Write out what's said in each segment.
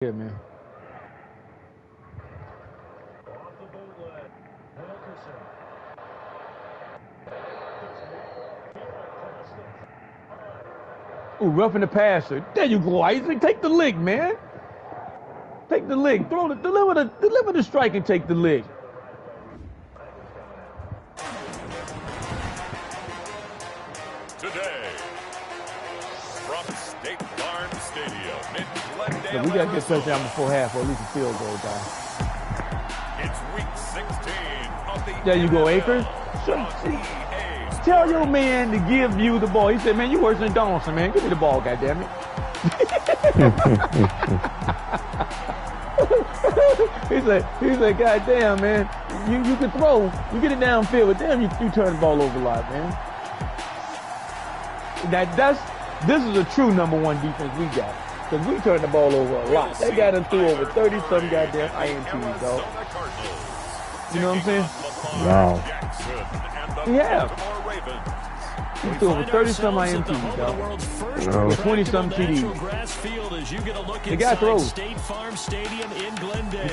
Yeah, man. Ooh, roughing the passer. There you go, Isaac. Take the lick, man. Take the lick. Deliver the strike and take the lick. Today, from State Farm Stadium in Glendale, Look, we gotta get touchdown before half, or at least a field goal, guys. It's week 16 of the There you go, Akers. Tell your man to give you the ball. He said, man, you worse than Donaldson, man. Give me the ball, goddammit. he said, goddamn, man, you can throw. You get it downfield, but damn, you turn the ball over a lot, man. This is a true #1 defense we got. Because we turn the ball over a lot. They got him through over 30-some goddamn INTs, dog. You know what I'm saying? Wow. Yeah. He threw over 30-some INTs, dog. 20-some TDs. The guy throws. He's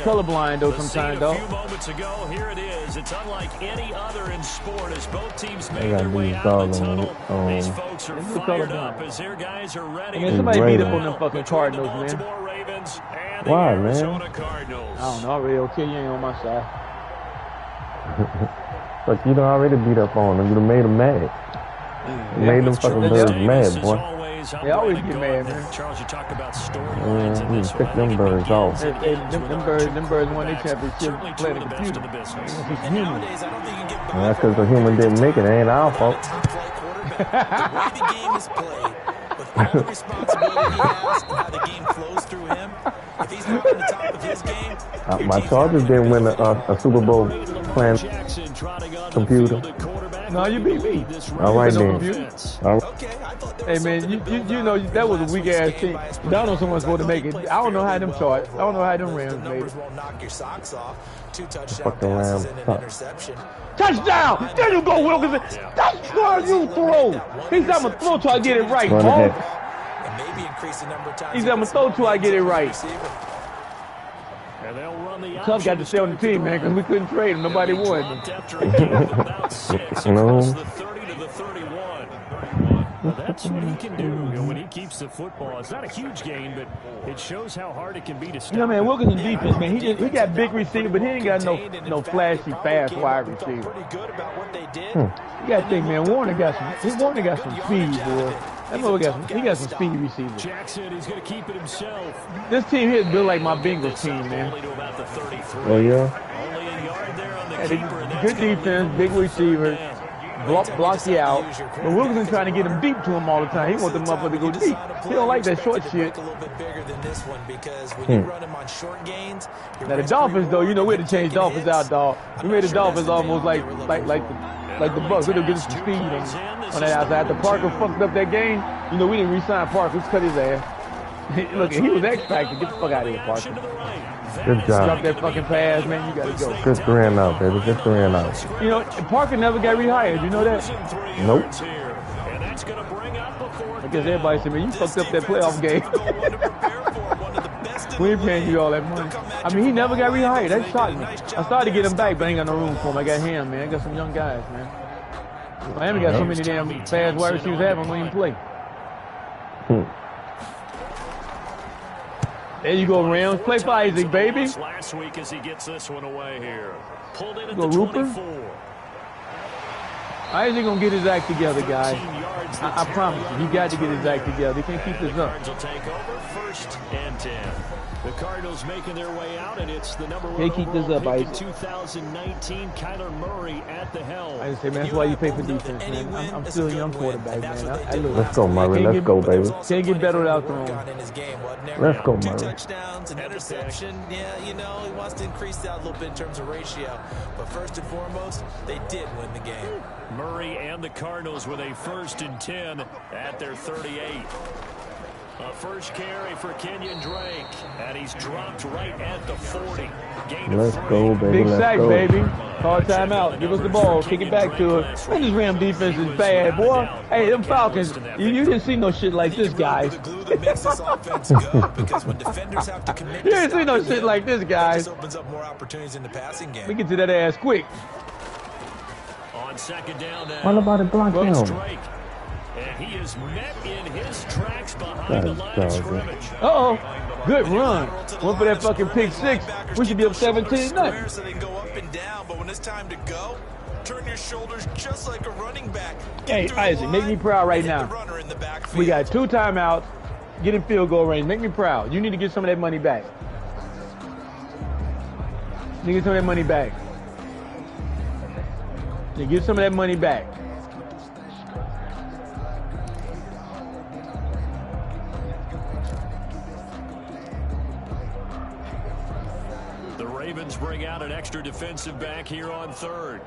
colorblind, though, sometimes, dog. A few moments ago, here it is. It's unlike any other in sport as both teams make their way out of the tunnel. These folks are fired up as their guys are ready. Man, somebody beat up on them fucking Cardinals, man. Why, man? I don't know. I really don't care. You ain't on my side. But you done already beat up on them. You done made them mad. You made them fucking birds mad, boy. They always get mad, man. Charles, you talked about storylines in You this pick them birds off. Them birds won their championship playing the computer. Nowadays, I don't think you get And that's because the human didn't make it. It ain't our fault. The way the game is played, with all the responsibility he has and how the game flows through him, if he's not on the top of his game, My Chargers didn't win a Super Bowl playing computer. No, you beat me. All right, then. All right. okay, I thought there Hey, was man, you know, that was a weak-ass team. Donaldson was supposed to make it. I don't know how them charts. I don't know how them Rams the made numbers it. won't knock your socks off. 2 touchdown Fucking passes Rams and an suck. interception. Touchdown! There you go, Wilkinson. That's where you throw. He said, I'm going to throw till I get it right, Run Paul. ahead. And maybe increase the number of times He said, I'm going to throw till I get it right. And they'll run the Tough got to stay on the team, man, because we couldn't trade him. Nobody won. after a gain of about 6 across the 30 to the 31. Well, that's what he can do, when he keeps the football. It's not a huge gain, but it shows how hard it can be to stop. You know, man, Wilkinson defense, man, he got big receiver, but he ain't got no flashy, fast wide receiver. Pretty good about what they did. You got to think, man, Warner got some speed, boy. That boy he got some speed receivers. Jackson, he's going to keep it himself. This team here is built like my Bengals team, man. Only to about the 33. Oh, yeah? Only a yard there on the Yeah, keeper. and that's good gonna defense, be big receiver, blocks you out. Use your But Wilkinson trying to get him deep to him all the time. He wants the motherfucker to go deep. He don't like that short shit. A little bit bigger than this one because when you run him on short gains, your Now the risk Dolphins, though, you know we had to reward change Dolphins hits. out, dog. We made the Dolphins almost like the Bucks. We did get some speed on that outside. After Parker fucked up that game, you know we didn't re-sign Parker. Let's cut his ass. Look, he was X Factor. Get the fuck out of here, Parker. Good Drop job. that fucking pass, man. You gotta go. Good 3 and out, baby. Good 3 and out. You know, Parker never got rehired. You know that? Nope. And that's going to bring up the fourth. I guess everybody said, man, you fucked up that playoff game. We ain't paying you all that money. I mean, he never got rehired. That shocked me. I started to get him back, but I ain't got no room for him. I got him, man. I got some young guys, man. Miami got so many damn fast wide receivers having when he play. There you go, Rams. Play for Isaac, baby. Last week as he gets this one away here. Pulled in at Go the Rooper. 24. Isaac gonna get his act together, guys. I promise you, he got to get his act together. He can't keep this up. Cards will take over 1st and 10. The Cardinals making their way out, and it's the number 1 They keep this overall up, pick in Isaac. 2019, Kyler Murray at the helm. I just say, man, that's why you pay for defense, man. I'm still a young quarterback, man. Let's go, Murray. Let's go, baby. Can't get better without throwing. Let's go, 2 Murray. touchdowns, an interception. Yeah, you know, he wants to increase that a little bit in terms of ratio. But first and foremost, they did win the game. Murray and the Cardinals with a 1st and 10 at their 38. A first carry for Kenyon Drake, and he's dropped right at the 40. Let's go, baby. Big Let's sack, go. baby. Call timeout. Give us the ball. Kick it back to us. Man, this Ram defense is bad, boy. Hey, them Falcons, you didn't see no shit like this, guys. The glue that makes this offense go, because when defenders have to commit You didn't see no shit like this, guys. this opens up more opportunities in the passing game. We get to that ass quick. On second down now. What about it block It's him? Drake. And he is met in his tracks behind the line of scrimmage. Uh-oh. Good run. One for that fucking pick six. We should be up 17-0. So they can go up and down, but when it's time to go, turn your shoulders just like a running back. Hey, Isaac, make me proud right now. We got 2 timeouts. Get in field goal range. Make me proud. You need to get some of that money back. You get some of that money back. You get some of that money back. The Ravens bring out an extra defensive back here on third.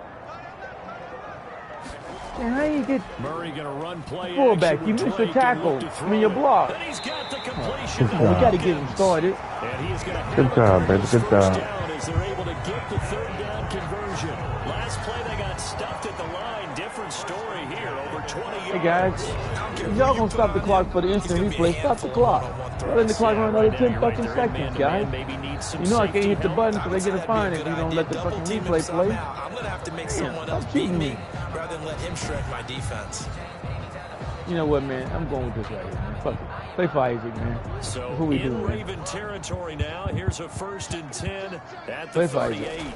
Man, how you get Murray going to run play fullback? action You with missed the Drake and tackle. look to I throw. mean, your block. And he's got the completion. Good We job. got to get him started. And he is going to Good job, baby. Good first job. down as they're able to get the third down conversion. Last play they got stuffed at the line. Different story here. Over 20 yards. Hey, guys. Y'all gonna stop the clock for the instant replay. Stop the clock. Letting the clock run another 10 fucking seconds, guys. You know I can't hit the button so they get a fine if you don't let the fucking replay play. I'm going to have to make someone Stop else beat cheating me me. rather than let him shred my defense. You know what, man? I'm going with this right here, man. Fuck it. Play for Isaac, man. So Who we in doing, man? Raven territory now. Here's a 1st and 10 at Play the for Isaac. 38.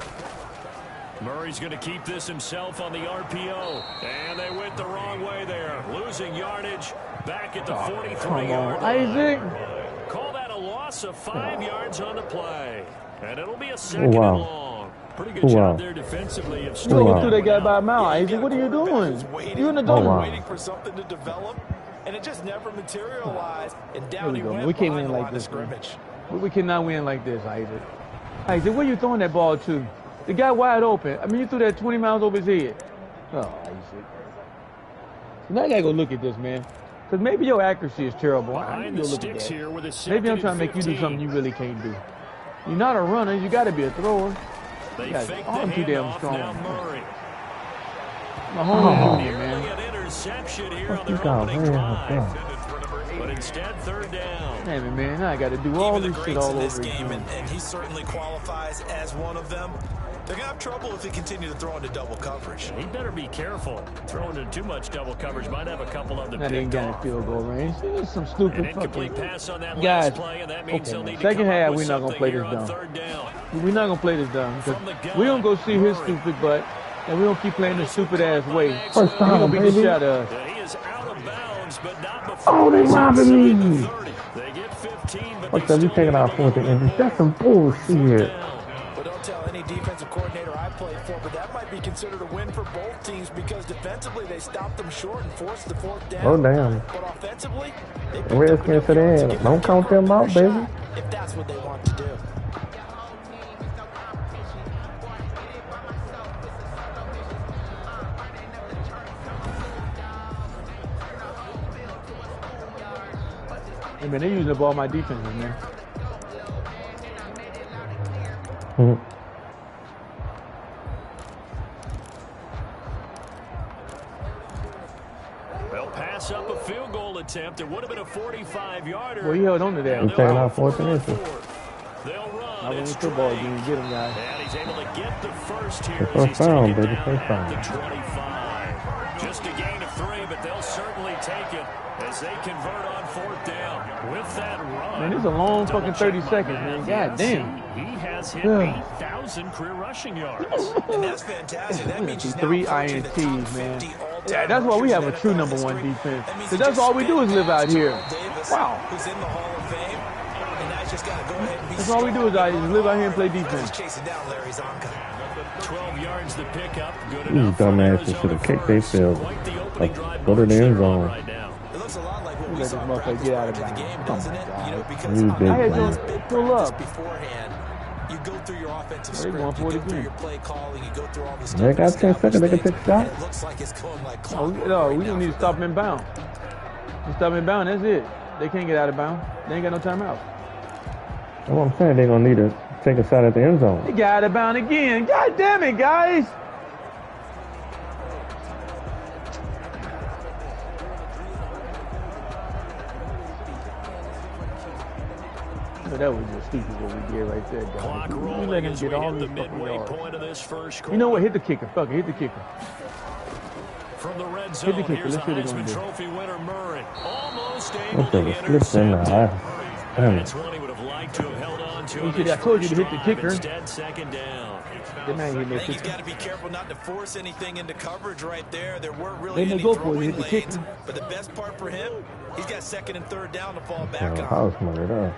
Murray's going to keep this himself on the RPO. And they went the wrong way there. Losing yardage back at the 43-yard Come on, line. Isaac. Call that a loss of 5 yards on the play. And it'll be a second Wow. and long. Pretty good Wow. job there defensively. Of You don't Wow. get through that guy by a mile, Isaac. What are you doing? You in the dome. wow. Waiting for something to develop, and it just never materialized. And There down we he go. went We can't behind win the like line of this, man. scrimmage. We cannot win like this, Isaac. Isaac, where you throwing that ball to? The guy wide open. I mean, you threw that 20 miles over his head. Oh, Isaac. So now I gotta go look at this, man. Because maybe your accuracy is terrible. I need Behind to the go look at sticks that. here with a Maybe I'm second trying to and make you do 15. something you really can't do. You're not a runner. You got to be a thrower. They Yeah, fake the arm too damn handoff. strong. Now Murray. Mahomes Jr., Nearly man. an interception here on Fuck their you got, opening man. drive. But instead, third down. Damn it, man. Now I got to do all Even the this shit greats all in this over game, again. and he certainly qualifies as one of them. They're going to have trouble if they continue to throw into double coverage. He better be careful. Throwing in too much double coverage might have a couple of them That ain't picked got a off. field goal range. This is some An stupid incomplete fucking... pass on that Guys, last play, and that means okay, they'll man. need to Second come half, up with we're not gonna something play here this on dumb. third down. We're not going to play this dumb. From Because the gun, we don't go see his Murray. stupid butt. And we don't keep playing this stupid-ass way. First He time, going to beat the baby. shit out of us. And he is out of bounds, but not before. Oh, they he's robbing inside me. the 30. They get 15, but What's they up? You still taking our get fourth and inches? That's some bullshit. But don't tell any defensive coordinator I played for, but that might be considered a win for both teams because defensively they stopped them short and forced the fourth down. Oh, damn. But offensively, they The picked up Redskins enough said, yards to "Hey, give don't them count them out, another baby." shot, if that's what they want to do. Hey, man, they using up all my defenses, man. Mhm. They'll pass up a field goal attempt. It would have been a 45-yarder. Well, he held on to that. You taking our fourth and inches? They'll run. I It's win football Drake. game. Get him, guys. And he's able to get the first here The as first he's down, taken baby, down first at down. the 25. Just a gain of 3, but they'll certainly take it as they convert on fourth down. With that run. Man, this is a long double fucking check 30 my seconds, math. man. God Yes, damn. He has hit Yeah. 8,000 career rushing yards. And that's fantastic. That means he's now 3 approaching the top INTs, man. 50 all-time Yeah, that's why we have a rushers true in number NFL one history. defense. That means Because he that's just all we do is live out here. Terrell Davis, Wow. who's in the Hall of Fame, and now he's just got to go ahead and be That's all we do is live out here and play defense. He's chasing down Larry Zonka. 12 yards to pick up. Good These enough for dumbasses Arizona should have kicked first. themselves. Quite the opening Like, drive go to the bonus end they're on zone. right now. It looks a lot like what we Let saw this in motherfucker practice get prior out to of the bounds. game, Come doesn't on, it? guys. You know, because You on big the boy. last big Pull practice up. beforehand, you go through your offensive They script, going you for it go through again. your play calling, you go through all the stuff. They got to 10 seconds, they can establish take a shot. things, and it looks like it's going like Oh, clockwork no, right we now don't need to for stop them. him in bounds. Just stop him in bounds, that's it. They can't get out of bounds. They ain't got no timeout. That's what I'm saying. They're going to need to take a shot at the end zone. They got out of bounds again. God damn it, guys. But that was just stupid what we did right there, guys. Clock We rolling let him as get we all hit the these fucking midway yards. point of this first quarter. You know what? Hit the kicker. Fuck it. Hit the kicker. From the red Hit zone, the kicker. here's the Let's see what they're Heisman gonna do. Trophy winner Murray. Almost able That to thing slipped in intercept there. it. Damn That's it. one he would have liked to have held on to. He on said, his I told you to first hit the drive. kicker. Instead, second down. That man hit I that think he's kicker. got to be careful not to force anything into coverage right there. There weren't They really may any go for it, throwing hit the kicker. lanes. But the best part for him, he's got second and third down to fall back Yeah, on. house money there.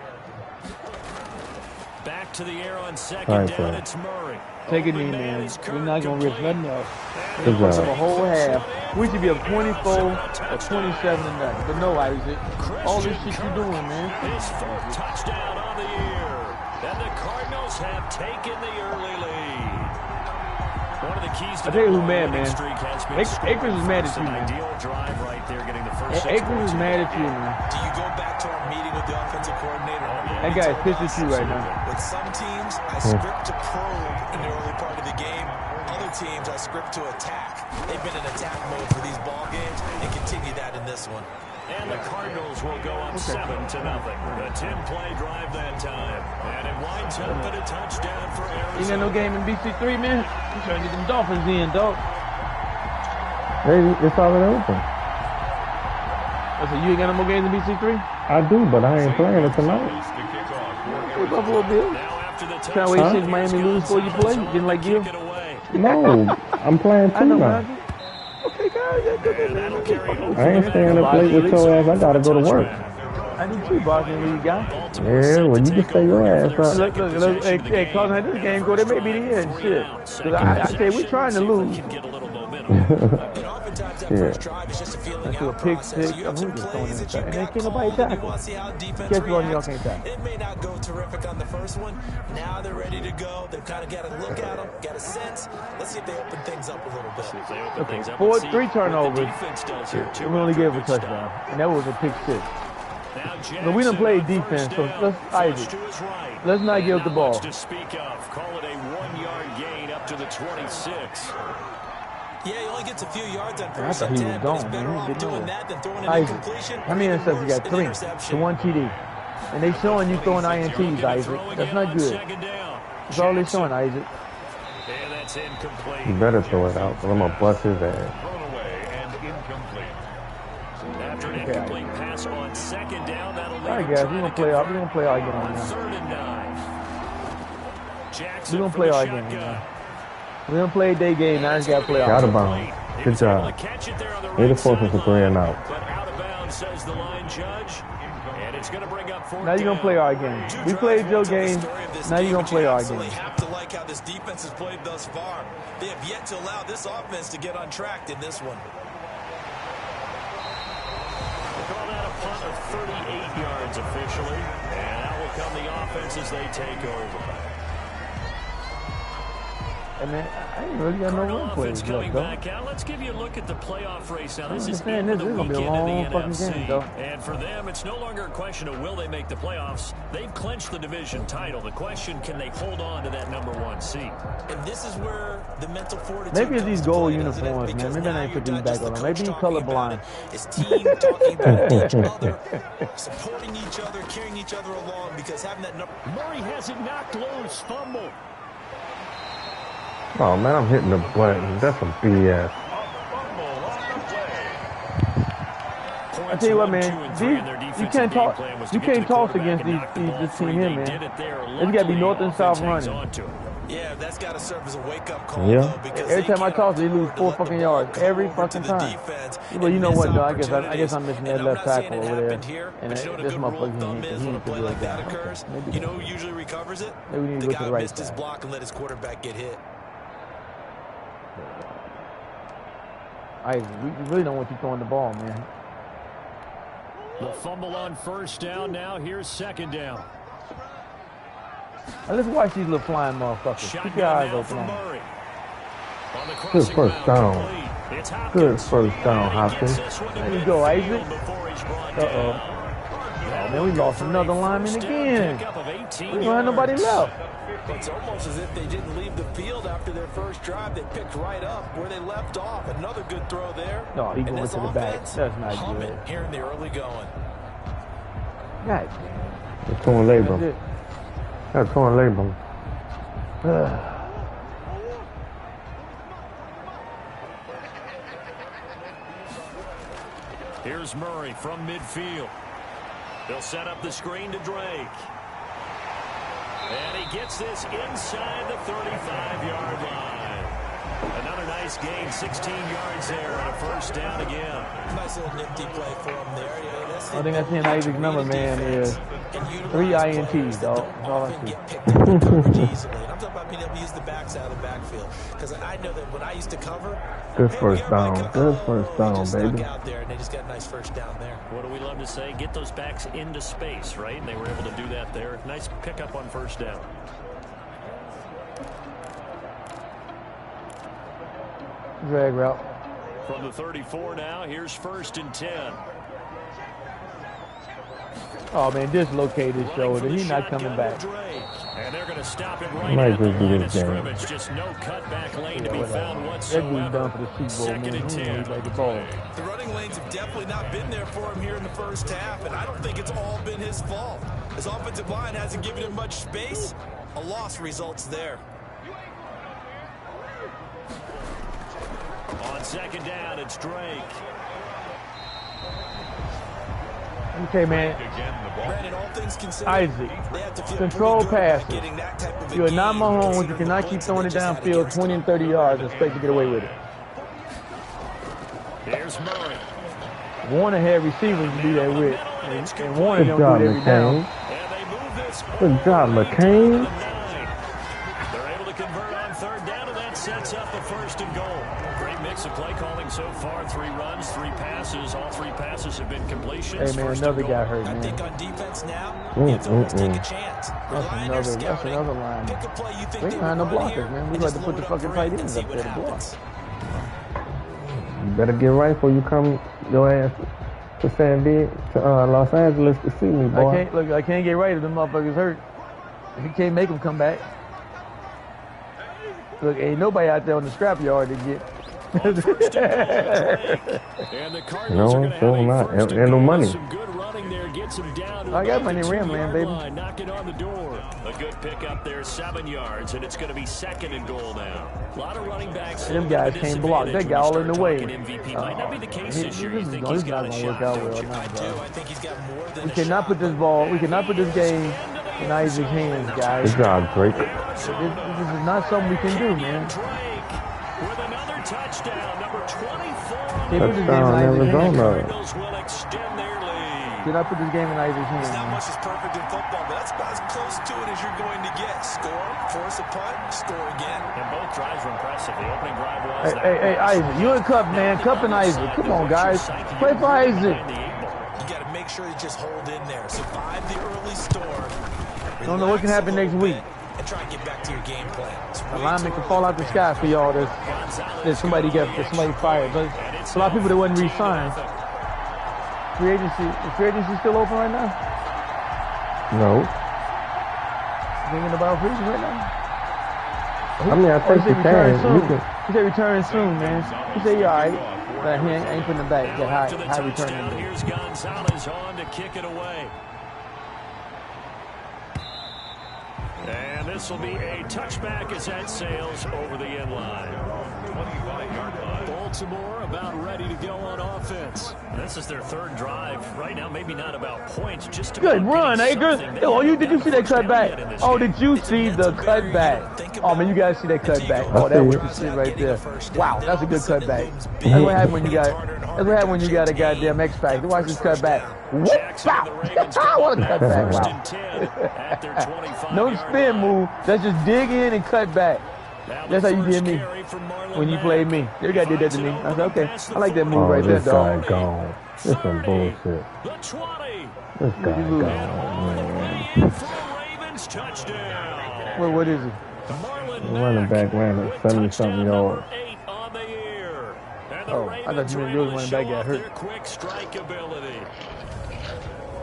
Back to the air on second All right, down. sir. It's Murray. Take it Open in, man. is We're not going to risk complete. nothing else. Good For the job. whole half. We should be up 24 or 27 and nothing. But no, Isaac. All this shit you doing, man. His fourth touchdown on the year. And the Cardinals have taken the early lead. One of the keys to I tell you who the mad, winning man. streak has been Akers is mad at It's you, an man. ideal drive right there, getting the first 6 Akers points. is mad at you, man. Do you go back to our meeting with the offensive coordinator? That guy is pissed at you right now. With some teams, I script to probe in the early part of the game. Other teams, I script to attack. They've been in attack mode for these ball games and continue that in this one. And the Cardinals will go up 7-0. A 10-play drive that time. And it winds up at a touchdown for Arizona. You got no game in BC3, man? You trying to get them Dolphins in, dog. Hey, it's already open. I said, you ain't got no more games in BC3? I do, but I ain't playing it tonight. Hey, Buffalo Bills. Now after the Can't wait to see touchdown, Miami lose before you play. You didn't like you? kick it away. No, I'm playing I two know, now. man. Okay, guys. That'll carry over. I ain't staying up late with your ass. I gotta go to work. I need two Boston League guys. Yeah, well, you can stay your ass up. Look, hey, Carlton, how this game go? They may be the end, shit. Cause I say we're trying to lose. Get a little momentum. And oftentimes that Yeah. first drive is just a feeling Let's do a out pick process. six. You have I'm some just plays throwing that it you back. And got can't nobody called, and you tackle. want to see how defense Guess what, y'all reacts. can't tackle. It may not go terrific on the first one. Now they're ready to go. They've kind of got a look at them, got a sense. Let's see if they open things up a little bit. If they open things up, Four, let's see three what the turnovers. defense does here, too, We only after gave a good touchdown, stop. and that was a pick six. Now But we done Jackson played on defense, first so down. let's Flush Isaac. to his right. Let's not give up the Not ball. much to speak of. Call it a 1-yard gain up to the 26. Yeah, he only gets a few yards on I first thought and he 10, was but he's gone, better man. He off didn't doing know. that than throwing an Isaac, incompletion. how many or even interceptions you worse, got? an 3 interception. to 1 TD. And they showing you throwing INTs, Isaac. That's not good. Second down. That's all they showing, Isaac. And that's incomplete. You better throw it out, or I'm gonna bust his ass. Thrown away and incomplete. After an incomplete pass on second down, that'll leave All right, him guys, trying we're gonna to play our convert game on now. 3rd and 9. Jackson We're gonna from play the our shotgun. game now. We done played day game. Now it's got to play Out our of game. bounds. He Good was able job. to catch it there on the They right the force us side a 3 and out. But out of bounds, says the line judge. And it's going to bring up 4th Now you're gonna down. play our game. We played your game. Now you're gonna play our game. You have to like how this defense has played thus far. They have yet to allow this offense to get on track in this one. Call that a punt of 38 yards officially. And out will come the offense as they take over. And man, I ain't really got no Cardinal run plays offense coming left, though. back out. Let's give you a look at the playoff race. Now, this I'm is just saying into this the is gonna be a weekend in long the fucking NFC. game, though. And for them, it's no longer a question of will they make the playoffs. They've clinched the division title. The question, can they hold on to that #1 seed? And this is where the mental fortitude Maybe it's comes these to gold play, doesn't it? uniforms, man. Because Maybe I now ain't put you're these not back just the on. Maybe coach you talking about colorblind. it. It's team talking about each other, supporting each other, carrying each other along, because having that number. Murray has it knocked loose. Fumble. Oh man, I'm hitting the button. That's some BS. I tell you what, man, you can't talk. You can't toss against this team here, man. It's got to be north and south running. Yeah, that's got to serve as a wake-up call, Yeah. though, because Every they time I can't toss, they afford lose to 4 let the fucking ball yards come every over to fucking the time. defense Well, you and know miss what, though? I guess I'm opportunities. missing that And I'm left not saying tackle it over there. happened here, And but you know what a this good rule of motherfucker, thumb he is when a needs to play do like that that. occurs? Maybe You know who usually recovers it? Maybe we need to The go to guy the who right missed his side. block and let his quarterback get hit. We really don't want you throwing the ball, man. The fumble on first down. Now here's second down. Now, let's watch these little flying motherfuckers. Keep your Shotgun eyes now open for on them. Murray. On the Good crossing first route, down. complete. It's Good Hopkins. first down, And he gets Hopkins. this one to There you go, midfield Isaac. before he's brought Uh-oh. down. man, we lost another lineman again. Pickup of 18 We don't have nobody yards. left. It's almost as if they didn't leave the field after their first drive. They picked right up where they left off. Another good throw there. No, he And going this to the back. offense That's not humming good. here in the early going. God It's torn damn. labrum. That's Got torn labrum. it. Here's Murray from midfield. They'll set up the screen to Drake. And he gets this inside the 35-yard line. Another nice gain, 16 yards there, and a first down again. Nice little nifty play for him there. Yeah, that's I think that's in Isaac's number, man, is 3 INTs, dog. That's all I see. Get picked up in coverage easily. And I'm talking about being able to use the backside of the backfield. Because I know that when I used to cover, Good hey, first we got down. Mike, Good first we down, just snuck baby. out there, and they just got a nice first down there. What do we love to say? Get those backs into space, right? And they were able to do that there. Nice pickup on first down. Drag route. From the 34 now, here's 1st and 10. Oh, man, dislocated his shoulder. He's not coming back. And they're going to stop it right Might at the just do line this of game. scrimmage. Just no cutback lane to be Whatever. found That whatsoever. dude's done for the Super Bowl, Second man. and He 10. ain't like the ball. The running lanes have definitely not been there for him here in the first half, and I don't think it's all been his fault. His offensive line hasn't given him much space. A loss results there. On second down, it's Drake. Okay, man. Again, the ball. Brandon, all things considered, Isaac, they have to feel control pretty good about passes. getting that type of a You are not game, Mahomes. You considering cannot the keep points throwing that it they just had downfield against 20 and 30 yards and expect to get away with it. Here's Murray. Warner had receivers to do that with, and Warner Good don't job, do it every down. McCain. And they move this Good job, early to McCain. the 9. They're able to convert on third down, and that sets up a 1st and goal. Great mix of play calling so far. 3 runs, 3 passes. All 3 passes have been completions. Hey, man, 1st and another goal. guy hurt, I man. think on defense now, you have to almost take a chance. Rely on your That's scouting. another line. Pick a play you think They they behind will the run blockers, here, man. We and got just to put load the up fucking for tight it and ends see up what there to block. happens. You better get right before you come your ass to San Diego, to Los Angeles to see me, boy. I can't get right if them motherfuckers hurt. He can't make them come back. Look, ain't nobody out there on the scrap yard to get. And the Cardinals No, are gonna so have a not. first And no goal. money. Some good running there gets him down to I got about money the in Ram, 2-yard baby. line. Knock it on the door. A good pickup there, 7 yards, and it's going to be 2nd and goal now. A lot of running backs. Them guys can't block. They got all in the way. MVP might not be the case this year. You This is think not he's got a gonna shot, work out don't well you? now, I do. bro. I think he's got more than We a cannot shot. put this ball. We cannot put this game in Isaac's hands, guys. Good job, Drake. This is not something we can do, man. Drake with another touchdown, number 24. Can't put this game in Touchdown, Isaac's hands. Arizona. Cardinals will extend their lead. Cannot put this game in Isaac's hands, It's not man. much is perfect in football, but that's about as close to it as you're going to get. Score, force a punt, score again. And both drives were impressive. The opening drive was Hey, Isaac, you and Cup, man. Cup and Isaac. Come on, guys. Play for Isaac. You got to make sure you just hold in there. Survive the early storm. Don't know what can happen next week. And try and get back to your game plan. A lineman can fall out the sky for y'all. There's somebody fired. But it's a lot of people that wasn't re-signed. Free agency. Is free agency still open right now? No. Thinking about free agency right now? I mean, I think he you said return can. soon. You can. He said return soon, man. He said, yeah, all right. But he ain't putting it back. Get high return. Touchdown. Here's Gonzalez on to kick it away. And this will be a touchback as that sails over the end line. 25-yard line. Baltimore about ready to go on offense. This is their 3rd drive. Right now, maybe not about points, just Good about run, getting Akers. something. Oh, did you see that First down cutback? yet in this Oh, game. did you see the cutback? Oh, man, you guys see that cutback. Oh, that was the shit right there. Wow, that's a good cutback. That's what happened when you got a goddamn X Factor. Watch this cutback. Whoop, Jackson and the Ravens wow. What a come back cutback. first Wow. and 10 at their 25-yard No spin move. That's just dig in and cut back. Now That's how you the did first me carry from Marlon when you Mack. played me. Your guy did that to me. I said, okay, I like that move Oh, right there, this guy dog. gone. This some bullshit. The 20. This guy lose? gone, All the man. way in for the Ravens touchdown. What is it? Marlon Running Mack back ran with it 70-something touchdown yards. number 8 on the year. And the Oh, I thought Ravens you were meant the able other to running back show got off hurt. their quick strike ability.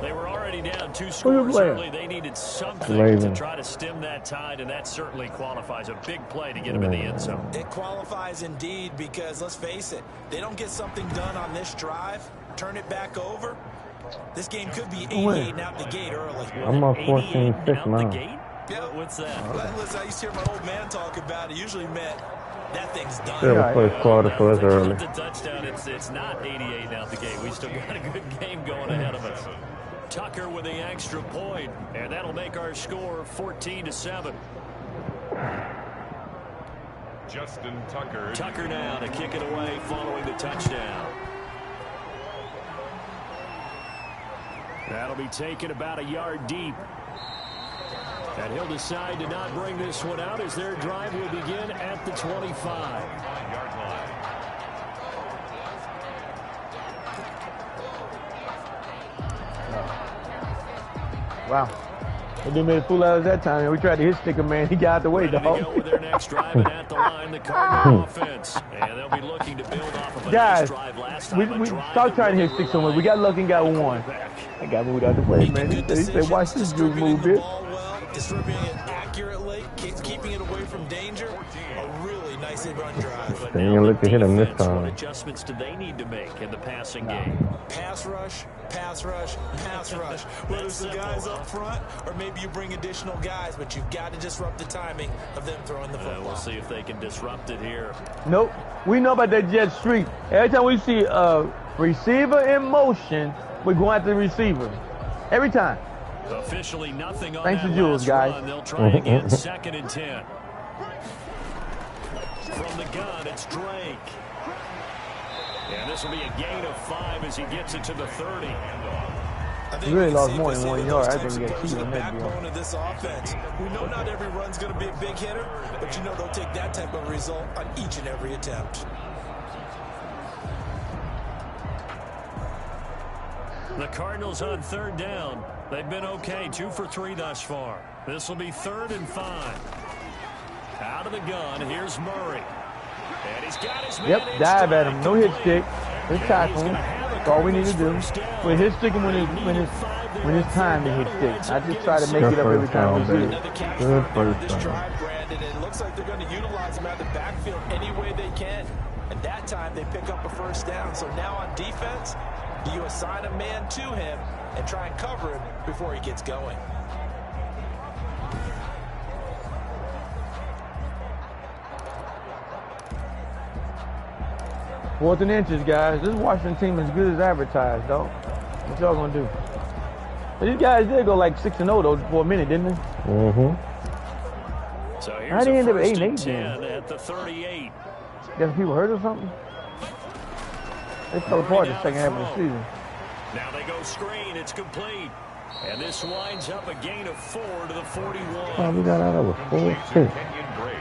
They were already down 2 you scores playing? early. They needed something Ravens. to try to stem that tide, and that certainly qualifies. A big play to get them in the end zone. It qualifies indeed because, let's face it, they don't get something done on this drive, turn it back over. This game could be 88 out the gate early. I'm on 14-6 out the now. gate? Yeah. What's that? Well, listen, I used to hear my old man talk about it. Usually meant that thing's done. Still the first quarter, so it's early. The touchdown, it's not 88 out the gate. We still got a good game going ahead of us. Tucker with the extra point, and that'll make our score 14-7. Justin Tucker. Tucker now to kick it away following the touchdown. That'll be taken about a yard deep. And he'll decide to not bring this one out as their drive will begin at the 25. 5-yard line. Wow. They didn't make a fool out of us that time. We tried to hit sticker, man. He got out the way, Ready to dog. go with their next drive, and at the line, the Cardinal offense. And they'll be looking to build off of a nice Guys, drive last time. we stop trying to hit stick so much. We got lucky and got one. I got moved out the way, man. He said, watch this dude move, the bitch. ball well, distributing it accurately, keeping it away from danger. A really nice run drive. They ain't look to hit him this What time. adjustments do they need to make in the passing game? Pass rush, pass rush, pass rush. Whether it's the guys up front or maybe you bring additional guys, but you've got to disrupt the timing of them throwing the football. We'll see if they can disrupt it here. Nope. We know about that jet streak. Every time we see a receiver in motion, we're going after the receiver. Every time. Officially nothing on Thanks that to Jules, last guys. run. They'll try again, 2nd and 10. From the gun, it's Drake. And this will be a gain of 5 as he gets it to the 30. I think We really we can lost see more than 1 those yard. I types think we of got plays cheated are on the that deal. backbone of this offense. We know not every run's going to be a big hitter, but you know they'll take that type of result on each and every attempt. The Cardinals on 3rd down. They've been okay, 2 for 3 thus far. This will be 3rd and 5. Out of the gun, here's Murray. And he's got his man Yep, in dive at stride, him. No hit complete. stick. Just tackle him. That's all we need to do. We hit stick him when it's time to hit stick. I just try to make it up every time we see it. Another catch Good for first this down. drive, Brandon, and it looks like they're going to utilize him out of the backfield any way they can. And that time they pick up a first down. So now on defense, do you assign a man to him and try and cover him before he gets going? Fourth and inches, guys. This Washington team is as good as advertised, though. What y'all gonna do? But these guys did go like 6-0 though for a minute, didn't they? Mm-hmm. So How'd here's they a end up 1st 8-8 and then? 10 at the 38. Guess people hurt or something? They fell apart the second half of the season. Now they go screen. It's complete. And this winds up a gain of 4 to the 41. Oh, we got out of a Complete 4-6. to Kenyon Drake.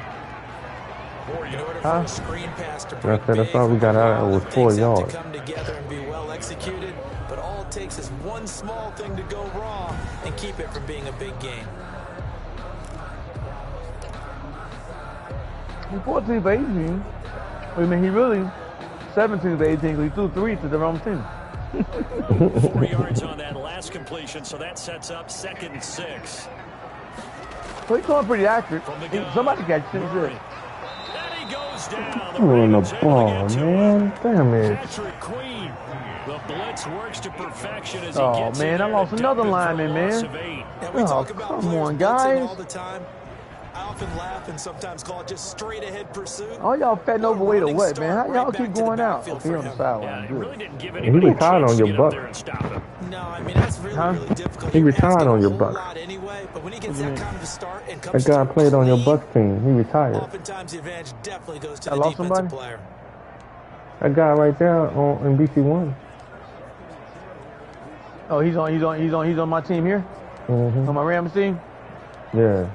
4 In yards. order for a screen pass to I break said, that's all we got out of was 4 takes them yards. to come together and be well executed, but all it takes is one small thing to go wrong and keep it from being a big game. He's 14 for 18. I mean, he really 17 for 18 because he threw 3 to the wrong team. 4 yards on that last completion, so that sets up 2nd and 6. So he's going pretty accurate. From the gun, Somebody catch him. Murray. And he goes down. You on the Ravens able to ball, get to man. it. Damn it. Patrick Queen. The blitz works to perfection as he Oh, gets in man, I there lost to another dump it for a lineman, loss man. of 8. And we Oh, talk about come players on, blitzing guys. all the time. I often laugh and sometimes call it just straight ahead pursuit. All y'all fat and overweight or Running what, man? How start y'all right keep back to the going out? backfield Okay, for on the him. sideline. Yeah, it Good. really didn't give he anybody a retired chance on to your get up buck. there and stop him. No, I mean, that's really, Huh? really difficult. He You're retired asking on a your whole buck. lot anyway, but when he gets that kind of a start and That comes guy through played on your clean, Bucks team. He retired. oftentimes the advantage definitely goes to I the lost defensive somebody? player. That guy right there in BC1. Oh, he's on my team here? Mm-hmm. On my Rams team? Yeah.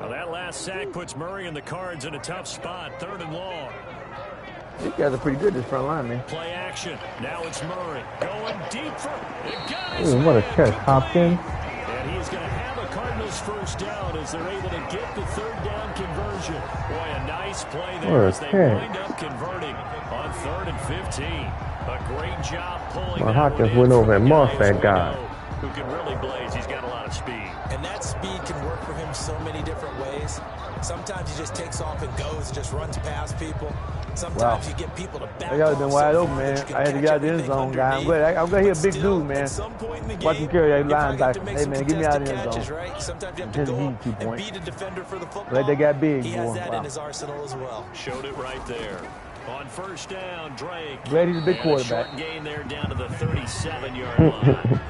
Well, that last sack puts Murray and the Cards in a tough spot. 3rd and long. These guys are pretty good, this front line, man. Play action. Now it's Murray going deep for it. Got his Ooh, what a man catch, complete. Hopkins. And he's going to have a Cardinals first down as as they're able to get the third down conversion. Boy, a nice play there as they wind up converting on 3rd and 15. A great job pulling that Hawkins one went in over from and the mossed guys that guy. who can really blaze. He's got a lot of speed. And that speed can work for him so many different ways. Sometimes he just takes off and goes, just runs past people. Sometimes you get people to back I got been off wide so open, far man. that you I had to can get out catch the end everything zone, guy. I'm underneath. glad. I'm glad he a But big still, dude, man. at some point in the Watch him game, carry that you probably have to linebacker. make Hey, some man, get me out of the contested end catches, zone. right? Sometimes you have to Just go need 2 and points. beat a defender for the football. Like they got big, He has boy. that Wow. in his arsenal as well. Showed it right there. On 1st down, Drake. Glad he's a big And quarterback. A short gain there down to the 37-yard line.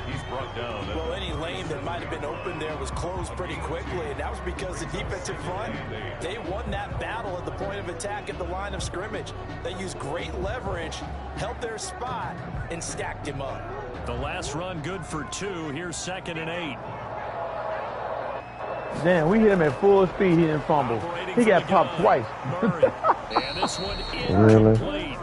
He's brought down. Well, any lane that might have been open there was closed pretty quickly, and that was because the defensive front, they won that battle at the point of attack at the line of scrimmage. They used great leverage, held their spot, and stacked him up. The last run good for 2. Here's 2nd and 8. Damn, we hit him at full speed. He didn't fumble. He got popped twice. Murray. And this one Really? incomplete.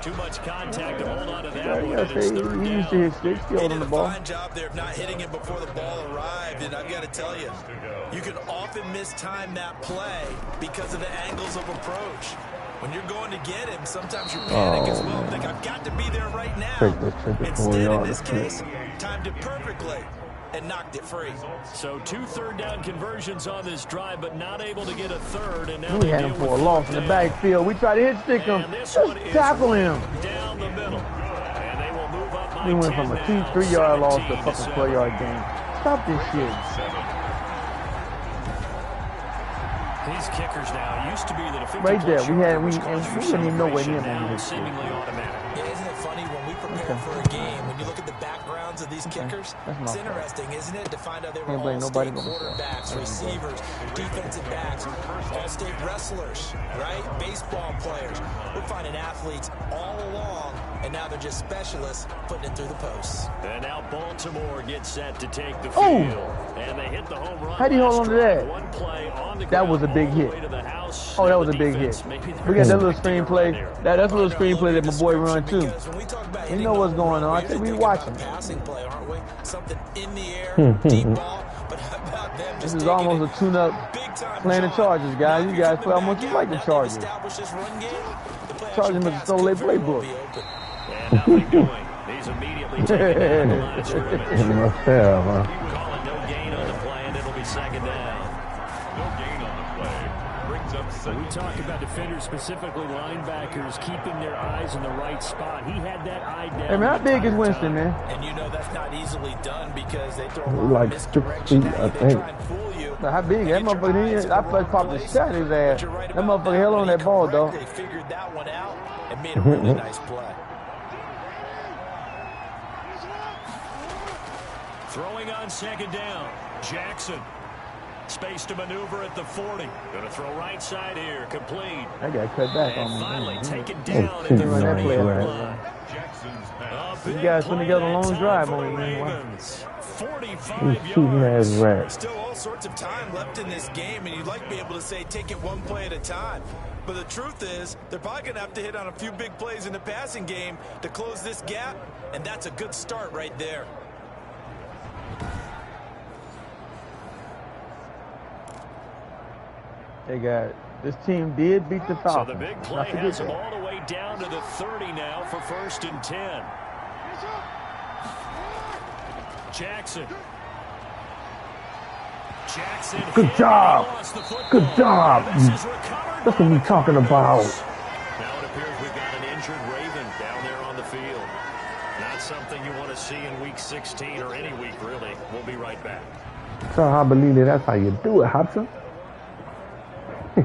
Too much contact to hold on to that Yeah, one. And it's 3rd he used to down. hit sticks. He They holding did the a ball. fine job there of not hitting him before the ball arrived, and I've got to tell you, you can often mistime that play because of the angles of approach. When you're going to get him, sometimes you panic as well. Think, I've got to be there right now. Take the 24 Instead, in yard this kick. case, timed it perfectly and knocked it free. So 2 third-down conversions on this drive, but not able to get a third. And now We they had deal him with for a loss in 4th the down. backfield. We tried to hit stick him. And this Just one is tackle him. down the middle. And they will move up by We went 10 from a now, 2-3-yard loss to a 17 fucking 7. 12-yard game. Stop this shit. These kickers now used to be the defensive Right there, we had- push we- comes and through we didn't even know where celebration, him on now this shit. seemingly automatic. Yeah, isn't it funny when we prepare Okay. for a game, when you look at the backgrounds of these kickers, That's my it's fault. interesting, isn't it, to find out they were Can't blame nobody all-state but myself. quarterbacks, receivers, defensive backs, all-state wrestlers, right? Baseball players. We're finding athletes all along, and now they're just specialists putting it through the posts. And now Baltimore gets set to take the Oh! field. And they hit the home run. How'd he hold last on to drive. that? One play on the That was a ground big all the hit. way to the house. Oh, that was The a big defense, hit. maybe We they're got that little expecting a run screenplay. there. That's a little I know, screenplay that love my boy the run too. because when we talk about You hitting know what's the home going run, on. I we're think we usually thinking watching. about a passing play, aren't we? Something in the air, deep ball. But how about them This just is taking almost it a tune-up big time playing the jog. Chargers, guys. Now You you're guys coming play almost back just out. like the Now they've Chargers. established this run game. The play Chargers action must pass have stole their could very well playbook. be open. And nothing doing. He's immediately taken down the line of scrimmage. He must have, huh? Call it no gain on the play, and it'll be 2nd down. No gain on the play. Brings up We second. talk about defenders, specifically linebackers, keeping their eyes in the right spot. He had that eye down. Hey man, how the big is entire Winston, time. man? And you know that's not easily done because they throw a lot Like of 6 misdirection feet, at I you. They think. try and fool you. How big? That Get your motherfucker, eyes in I the first right popped the place. shot in his But ass. you're right That about motherfucker held on He that ball, though. correctly figured that one out and made a really nice play. Throwing on 2nd down. Jackson. Space to maneuver at the 40. Going to throw right side here. Complete. I got cut back on And me. finally taken down at shit, the man, that 30-yard play. line. Jackson's A pass. big guys putting play together a that long time drive for on the you, man. Wow. Ravens. 45 He's shooting yards. ass rat. Still all sorts of time left in this game, and you'd like to be able to say take it one play at a time. But the truth is, they're probably going to have to hit on a few big plays in the passing game to close this gap, and that's a good start right there. They got this team did beat the So Falcons. the big Not play forget has them that. all the way down to the 30 now for 1st and 10. Jackson. Jackson. Good hit, job. he lost the football. Good job. This is recovered That's by what we the talking Cardinals. about. Now it appears we've got an injured Raven down there on the field. Not something you want to see in week 16 or any week, really. We'll be right back. So I believe that's how you do it, Hudson. You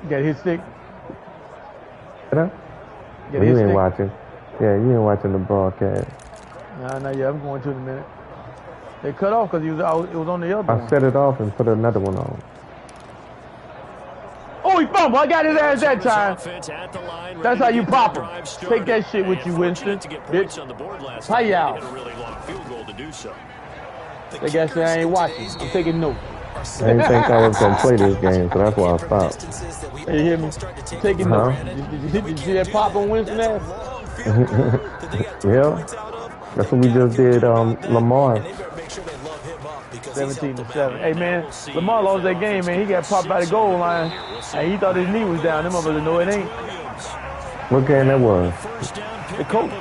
got his stick. You You got his ain't stick. watching. Yeah, you ain't watching the broadcast. Nah, yeah, I'm going to in a minute. They cut off because it was on the other I one. set it off and put another one on. Oh, he fumbled. I got his ass that time. Offense at the line, That's ready how to you get pop the 'em. drive Take started. that shit with And you, fortunate Winston. to get Bitch. points on the board last Hi, time. y'all. They hit a really long field goal to do so. They got say I ain't watching. I'm taking notes. I didn't think I was gonna play this game, so that's why I stopped. You hear me? Taking Huh? notes. Did you see that pop on Winston ass? Yeah, that's what we just did. Lamar. And they better make sure they love him up because 17-7. Hey, man, Lamar lost that game, man. He got popped by the goal line, and he thought his knee was down. Them motherfuckers know it ain't. What game that was? The Colts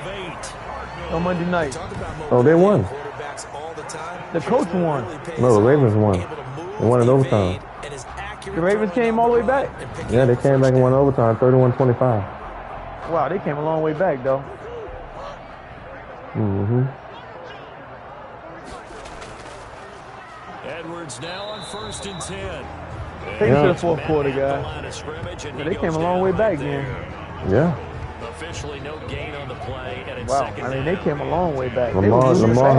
on Monday night. Oh, they won. The Colts won. No, the Ravens won. They won in overtime. The Ravens came all the way back. Yeah, they came back and won overtime, 31-25. Wow, they came a long way back, though. Mm-hmm. Edwards now on 1st and 10. Take it to the fourth quarter, guys. Yeah, they came a long way back then. Yeah. Officially no gain on the play, and it's Wow, second I mean, down. they came a long way back. Lamar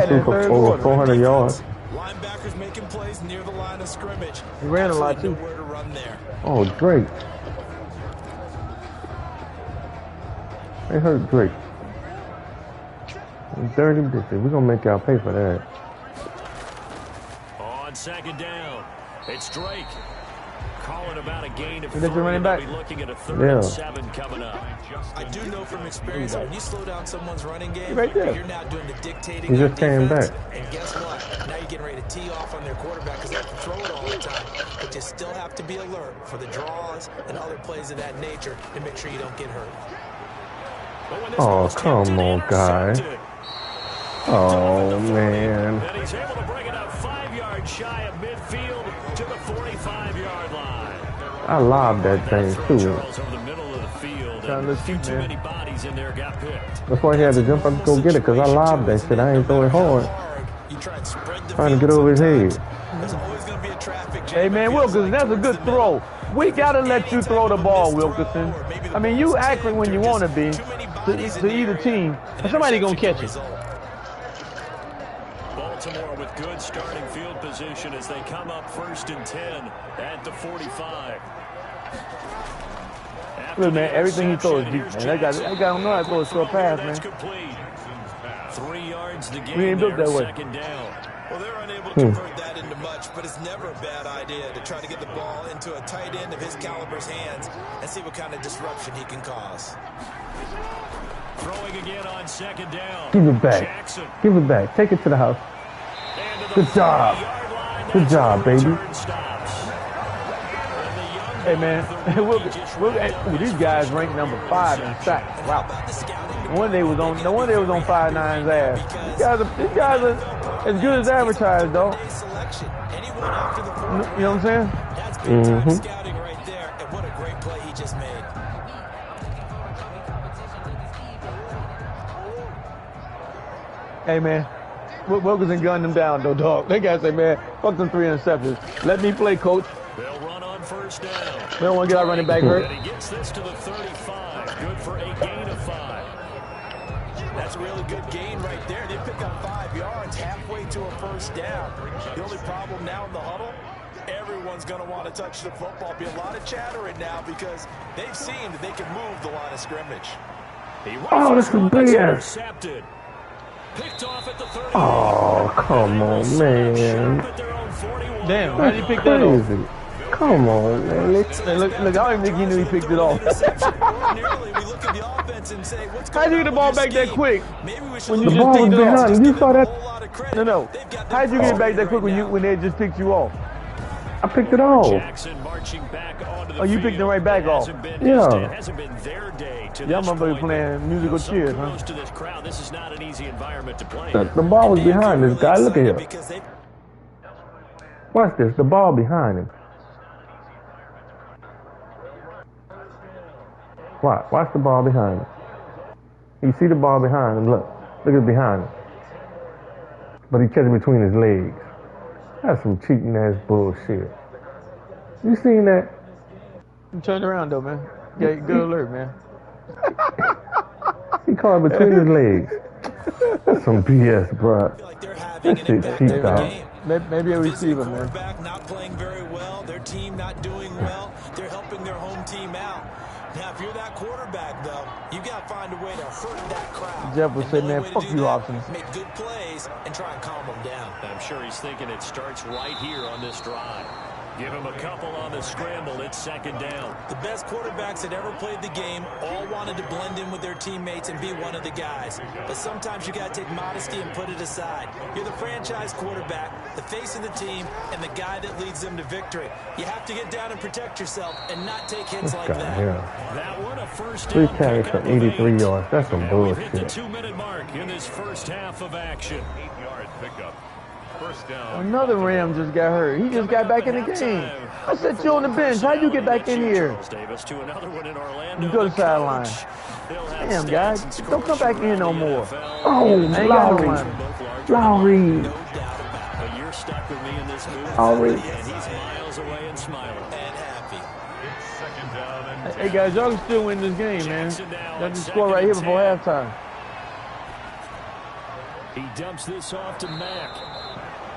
threw for over 400 yards. Linebackers making plays near the line of scrimmage. He ran a lot, too. Where to run there. Oh, Drake. They hurt Drake. Dirty bitches. We're going to make y'all pay for that. On second down, it's Drake. Calling about a gain of Is that your running back? They'll be looking at a 3rd and 7 coming up. I do know from experience when you slow down someone's running game, Right there. you're now doing the dictating. He on just came defense, back. And guess what? Now you're getting ready to tee off on their quarterback because they have to throw it all the time. But you still have to be alert for the draws and other plays of that nature to make sure you don't get hurt. But when this Oh, ball's come tipped and on, guy. intercepted, Oh, man. and he's able to bring it up 5 yards shy of midfield to the 45-yard line. I lobbed that thing, too. Charles over the middle of the field. Trying to And a few shoot, too man. many bodies in there got picked. That's why he had to jump up to go get it, because I lobbed that shit. I ain't throw it hard. You try and spread the Trying to field get over his head. sometimes. There's always going to be a traffic jam. Hey, man, Wilkerson, that's a good throw. We got to let you throw the ball, Wilkerson. I mean, you accurate when you want to be to either team, and somebody going to catch it. Baltimore with good starting field position as they come up 1st and 10 at the 45. Look, man, everything he throws is deep, man. That guy don't know how to throw a short pass, man. 3 yards the game. We ain't built there, that way. 2nd down. Well, they're unable to convert that into much, but it's never a bad idea to try to get the ball into a tight end of his caliber's hands and see what kind of disruption he can cause. Throwing again on 2nd down. Give it back. Jackson. Give it back. Take it to the house. And to the Good job. 40-yard line. Good That's job, where the baby. return stops. And the young Hey, man, these guys ranked number 5 in sacks. Wow. No wonder they was on 5'9's ass. These guys are as good as advertised, though. You know what I'm saying? That's big time scouting right there, and what a great play he just made. Hey, man, Wilkerson gunned them down, though, dog. They guys say, man, fuck them 3 interceptions. Let me play, coach. They'll run on 1st down. We don't want to get our running back hurt. And he gets this to the 35. Good for a gain of 5. That's a really good gain right there. They pick up 5 yards halfway to a 1st down. The only problem now in the huddle, everyone's going to want to touch the football. Be a lot of chatter right now because they've seen that they can move the line of scrimmage. Oh, this is BS. Intercepted. Picked off at the 30. Oh, come on, man. Damn, how did he pick that off? Crazy. Come on, man. Look, I don't even think he knew he picked it off. How'd you get the ball back that quick? When you The just ball was picked it off? behind him. You saw that? No. How'd you get it back that quick when they just picked you off? I picked it off. Jackson marching back onto the Oh, you picked it right back off. Yeah. Hasn't been their day to Y'all this motherfuckers point. playing musical chairs, huh? Close to this crowd. This is not an easy environment to play The in. ball was behind this guy. Look at him. Watch this. The ball behind him. Watch the ball behind him. You see the ball behind him. Look at it behind him. But he catch it between his legs. That's some cheating ass bullshit. You seen that? You turned around though, man. Yeah, good alert, man. He caught it between his legs. That's some BS, bro. That shit cheap, dog. Maybe a receiver, man. Quarterback not playing very well. Their team not doing well. They're helping their home team out. Now, if you're that quarterback, though, you got to find a way to hurt that crowd. Jeff would And say, the only man, way to fuck do you, that, Austin. Make good plays and try and calm them down. I'm sure he's thinking it starts right here on this drive. Give him a couple on the scramble. It's second down. The best quarterbacks that ever played the game all wanted to blend in with their teammates and be one of the guys. But sometimes you got to take modesty and put it aside. You're the franchise quarterback, the face of the team, and the guy that leads them to victory. You have to get down and protect yourself and not take hits like that. Yeah. That one a first 3 down. carries for 83 yards. That's some And we've hit the bullshit. 2-minute mark in this first half of action. 8-yard pickup. First down. Another Ram just got hurt. He just got back in the game. I set you on the bench. How'd you get back in here? Charles Davis to another one in Orlando. You go to The sideline. coach, they'll have Damn, stats guys. and Don't come scores back in no around the more. NFL. Oh, I ain't got no Lowry. money. Lowry. But you're stuck with me in this move. Lowry. And he's miles away and smiling. And happy. It's second down and Hey, guys, y'all can still win this game, man. Jackson now Y'all at can score right here second before and 10. halftime. He dumps this off to Mack.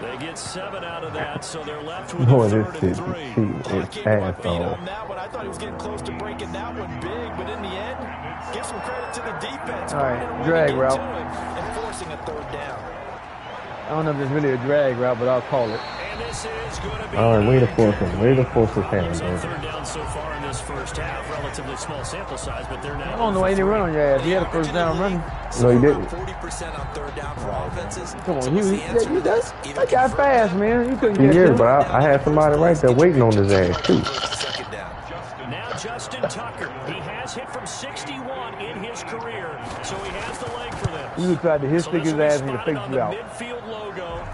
They get 7 out of that, so they're left with Boy, a this 3rd shit and is 3. cheating. I It's can't put my feet asshole. on that one. I thought he was getting close to breaking that one big, but in the end, give some credit to the defense. All right, finding a way to drag get route. to him and forcing a 3rd down. I don't know if it's really a drag route, but I'll call it. And this is going to be All right, way to force him. Way to force his hand, on baby. 3rd down so far in this first half. Relatively small sample size, but they're now. I don't know why he didn't run on your ass. He had a first down running. No, he didn't. 40% on 3rd down for offenses. Come on, So he what's the answer to this? that Either guy convert fast, them man. You couldn't He catch is, him. but I had somebody right there waiting on his ass, too. second down. Now Justin Tucker. He has hit from 61 in his career, so he has the leg for this. You tried to hit So stick this his will be ass and he spotted faked on you the out. midfield logo.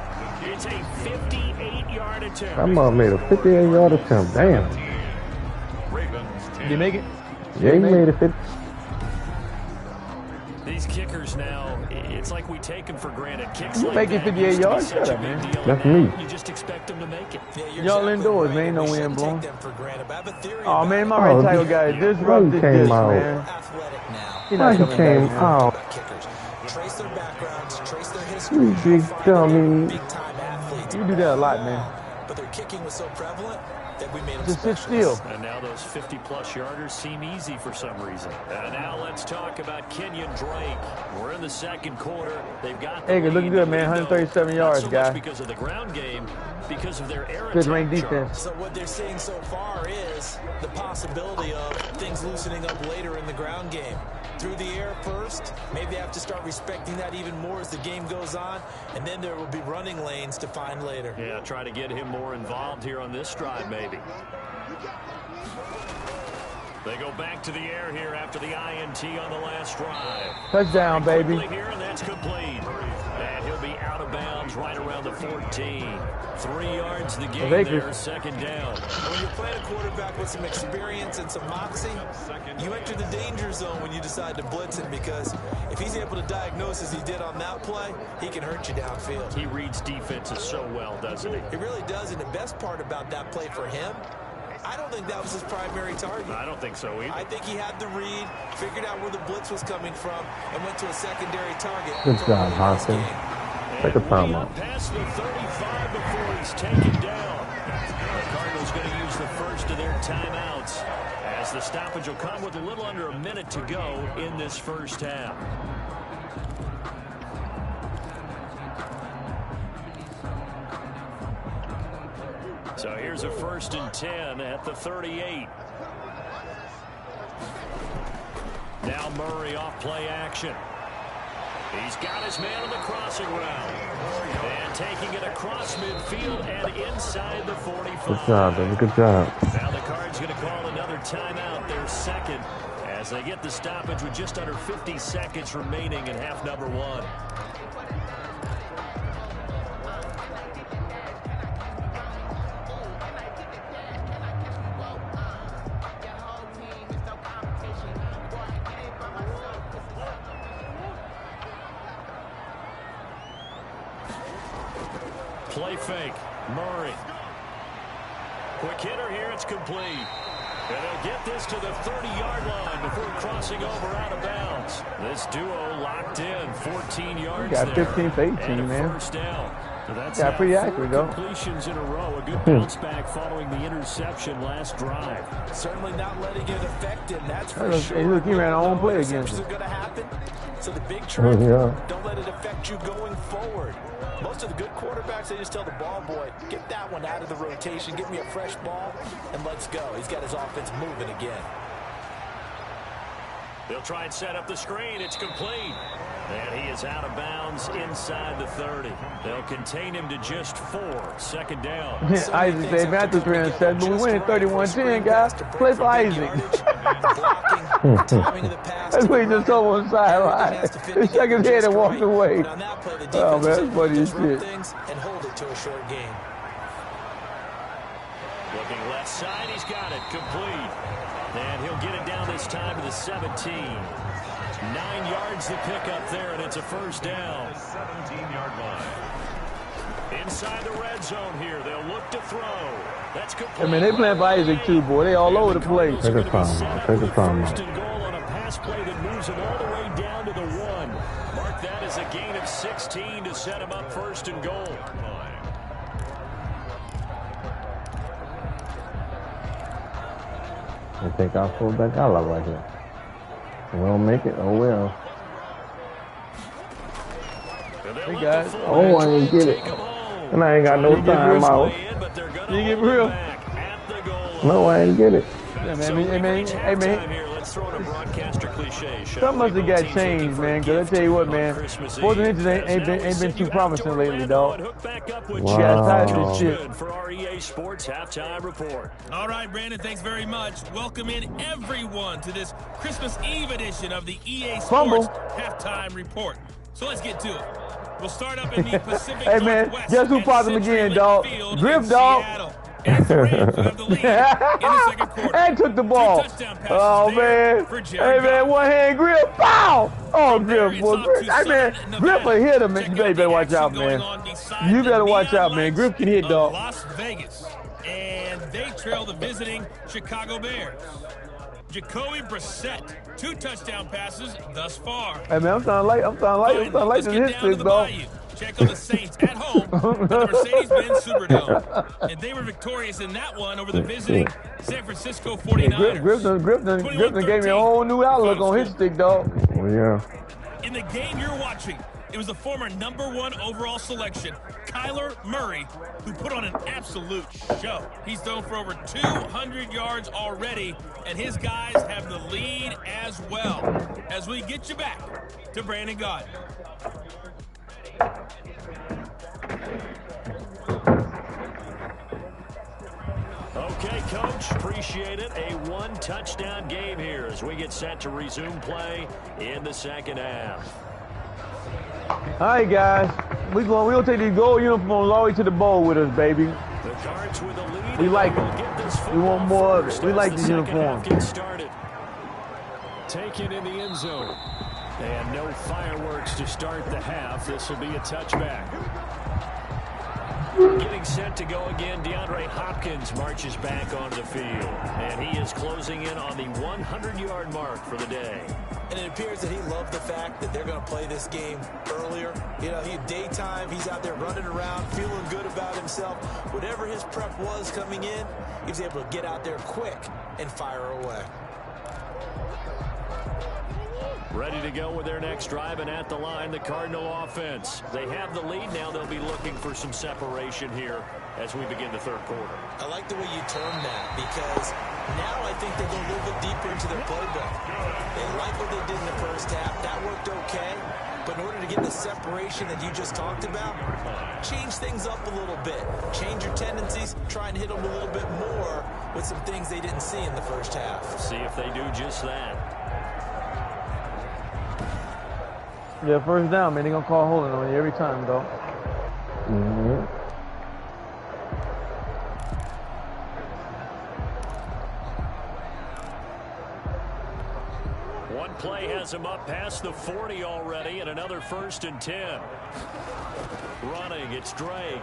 It's a 58-yard attempt. That mother made a 58-yard attempt. Damn. Ravens 10. Did he make it? Yeah, he made it 50. These kickers now, it's like we take them for granted. Kicks You like make it that 58 used to be yards? such Shut a up, big man. deal, That's and me. now you just expect them to make it. Yeah, you're Y'all exactly indoors, right, man. and No we wind shouldn't blowing. take them for granted. But I have a theory Oh, man, my Oh, right tackle guy disrupted came this, out. man. athletic now. He's Why not he coming came back, man. out? About kickers. Trace their backgrounds, trace their history. You big find dummy. big-time athletes. You do that a lot, man. But their kicking was so prevalent that we made them Just sit specialists. still. And now those 50-plus yarders seem easy for some reason. And now let's talk about Kenyon Drake. We're in the second quarter. They've got the Hey, looking lead, good, man. though. 137 Not yards, so guy. much because of the ground game, because of their air Good attack, ranked defense. Charles. So what they're seeing so far is the possibility of things loosening up later in the ground game. Through the air first, maybe they have to start respecting that even more as the game goes on, and then there will be running lanes to find later. Yeah, try to get him more involved here on this drive, maybe. They go back to the air here after the INT on the last drive. Touchdown, baby. Quickly here, and that's complete. And he'll be out of bounds right around the 14. 3 yards the game Lakers. there, second down. When you're playing a quarterback with some experience and some moxie, you enter the danger zone when you decide to blitz him, because if he's able to diagnose as he did on that play, he can hurt you downfield. He reads defenses so well, doesn't he? He really does, and the best part about that play for him, I don't think that was his primary target. I don't think so either. I think he had the read, figured out where the blitz was coming from, and went to a secondary target. Good for job, early in this Hopkins. game. Take a And timeout. way up past the 35 before he's taken down. The Cardinals going to use the first of their timeouts, as the stoppage will come with a little under a minute to go in this first half. So here's a 1st and 10 at the 38. Now Murray off play action. He's got his man on the crossing route. And taking it across midfield and inside the 45. Good job, baby. Good job. Now the Cards going to call another timeout, their second, as they get the stoppage with just under 50 seconds remaining in half number 1. Play fake. Murray. Quick hitter here. It's complete. And they'll get this to the 30-yard line before crossing over out of bounds. This duo locked in. 14 yards got there. 15 to 18, and a man. first down. So that's Yeah, pretty now accurate, 4 though. completions in a row. A good bounce back following the interception last drive. Certainly not letting it affect him, that's for Hey, sure. look, he ran our own play against Interceptions him. are going to happen. So the big trick, Yeah. don't let it affect you going forward. Most of the good quarterbacks, they just tell the ball boy, get that one out of the rotation, give me a fresh ball, and let's go. He's got his offense moving again. They'll try and set up the screen. It's complete. And he is out of bounds inside the 30. They'll contain him to just 4. Second down. Isaac said, man, I threw 3 interceptions, but we win 31-10, guys. Play for Isaac. That's what he just told on the sideline. He shook his head and walked away. Oh, man, that's funny as shit. And hold it to a short game. Looking left side. He's got it. Complete. And he'll get it down this time to the 17. 9 yards to pick up there, and it's a first down. 17-yard line. Inside the red zone here. They'll look to throw. That's complete. I mean, they playing for Isaac too, boy. They all over the place. Take a timeout. Take a timeout. First and goal on a pass play that moves him all the way down to the 1. Mark that as a gain of 16 to set him up first and goal. They take our fullback out right here. We don't make it. Oh well. Hey, guys. Oh, I didn't get it. And I ain't got no timeout. You get real. No, I ain't get it. Yeah, man. Hey, man. Let's throw in a broadcaster cliche. Something must have got changed, man. Cause I tell you what, man. 4th and inches ain't been too promising lately, dog. Wow. This shit. For our EA Sports halftime report. All right, Brandon, thanks very much. Welcome in everyone to this Christmas Eve edition of the EA Sports Fumble. halftime report. So let's get to it. We'll start up in the Pacific Hey, man, Northwest guess who at popped him again, CenturyLink dog? Field Griff, in dog. Seattle. And it's the Rams who have the lead in the second quarter. And took the ball. 2 touchdown passes Oh, there man. for Hey, Jared man, Goff. one hand grip. Pow! Oh, There, Griff, it's boy. off Griff. to Hey, man, Southern Griff will Nevada. hit him. Check You out better the watch out, action going man. on beside You the better watch neon out, man. lights Griff can hit, of dog. Las Vegas. And they trail the visiting Chicago Bears. Jacoby Brissett, 2 touchdown passes thus far. Hey, man, I'm starting to like Let's this get down to history, the dog. Bayou. Check on the Saints at home at the Mercedes-Benz Superdome. And they were victorious in that one over the visiting San Francisco 49ers. Griff done gave me a whole new outlook on his stick, dog. Oh yeah. In the game you're watching, it was the former #1 overall selection, Kyler Murray, who put on an absolute show. He's thrown for over 200 yards already, and his guys have the lead as well. As we get you back to Brandon Gaudin. Okay, Coach, appreciate it. A 1-touchdown game here as we get set to resume play in the second half. All right, guys. We gonna take these gold uniforms all the way to the bowl with us, baby. The Cards with a lead. We like We'll it. get this We want football more of it. first We as like the these second half uniforms. gets started. Taken in the end zone. And no fireworks to start the half. This will be a touchback. Getting set to go again, DeAndre Hopkins marches back onto the field. And he is closing in on the 100-yard mark for the day. And it appears that he loved the fact that they're going to play this game earlier. You know, daytime, he's out there running around, feeling good about himself. Whatever his prep was coming in, he was able to get out there quick and fire away. Ready to go with their next drive, and at the line, the Cardinal offense. They have the lead now. They'll be looking for some separation here as we begin the third quarter. I like the way you termed that, because now I think they're going to go a little bit deeper into their playbook. They like what they did in the first half. That worked okay. But in order to get the separation that you just talked about, change things up a little bit. Change your tendencies. Try and hit them a little bit more with some things they didn't see in the first half. See if they do just that. Yeah, first down, man. They're going to call holding on you every time, though. Mm-hmm. One play has him up past the 40 already, and another 1st and 10. Running, it's Drake.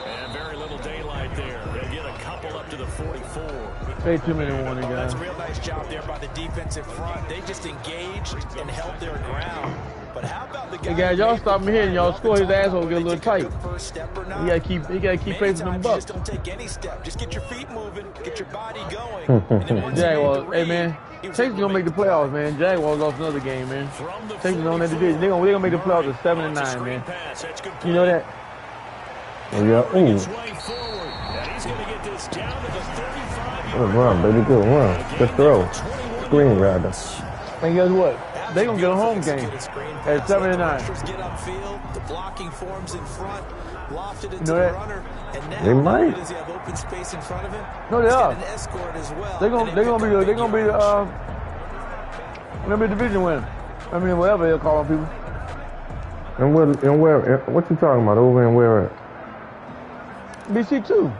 And very little daylight there. They'll get a couple up to the 44. Way too many warning, That's guys. a real nice job there by the defensive front. They just engaged and held their ground. But how about the Hey guys, y'all stop him here and y'all score, his asshole get a little tight. First step or not? He gotta keep facing them You bucks. just don't take any step. Just get your feet moving, get your body going. And then once you Jaguars, make the hey man, read, Texas gonna make the playoffs, man. Jaguars lost another game, man. Texas on that division. They gonna make the playoffs at 7-9, man. You know that? Oh, yeah. Ooh. Good run, baby. Good run. Good throw. Screen, rather. And guess what? They gonna get a home game at 7-9. Get upfield, the blocking forms in front, lofted into You know the that? runner, and now They might. does he have open space in front of him? No, they He's are. got an escort as well. They're gonna be the division winner. I mean, whatever they'll call them people. And where? What you talking about? Over and where at? BC2,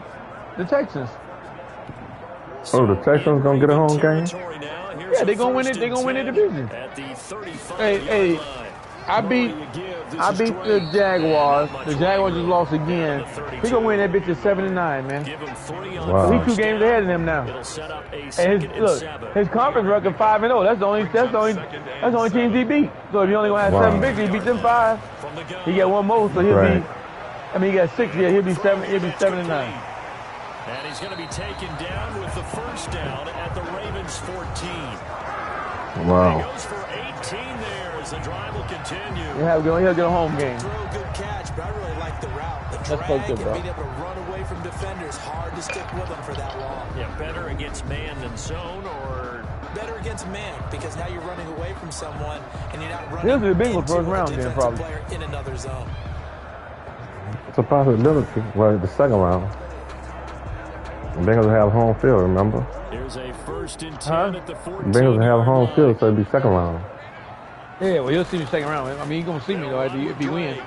the Texans. Oh, the Texans gonna get a home game? Yeah, they gonna win it. They gonna win the division. Hey, I beat the Jaguars. The Jaguars just lost again. He gonna win that bitch at 7-9, man. Wow. He's 2 games ahead of them now. And his conference record 5-0. That's the only teams he beat. So if he only gonna have 7 victories, he beat them 5. He got one more, so he'll be. I mean, he got 6. Yeah, he'll be 7-9. And he's going to be taken down with the first down at the Ravens 14. Wow. He goes for 18 there as the drive will continue. He'll get a home game. Throw a good catch, but I really like the route. The That's drag good, and bro. being able to run away from defenders. Hard to stick with them for that long. Yeah, better against man than zone, or Better against man because now you're running away from someone and you're not running He'll do the Bengals into first a round then, defensive probably. player in another zone. It's a possibility. Well, the second round. The Bengals have home field, remember? there's a 1st and 10 at the 14. The Bengals have home field, so it'd be second round. Yeah, well, he'll see me second round. I mean, he's gonna see me though if he wins.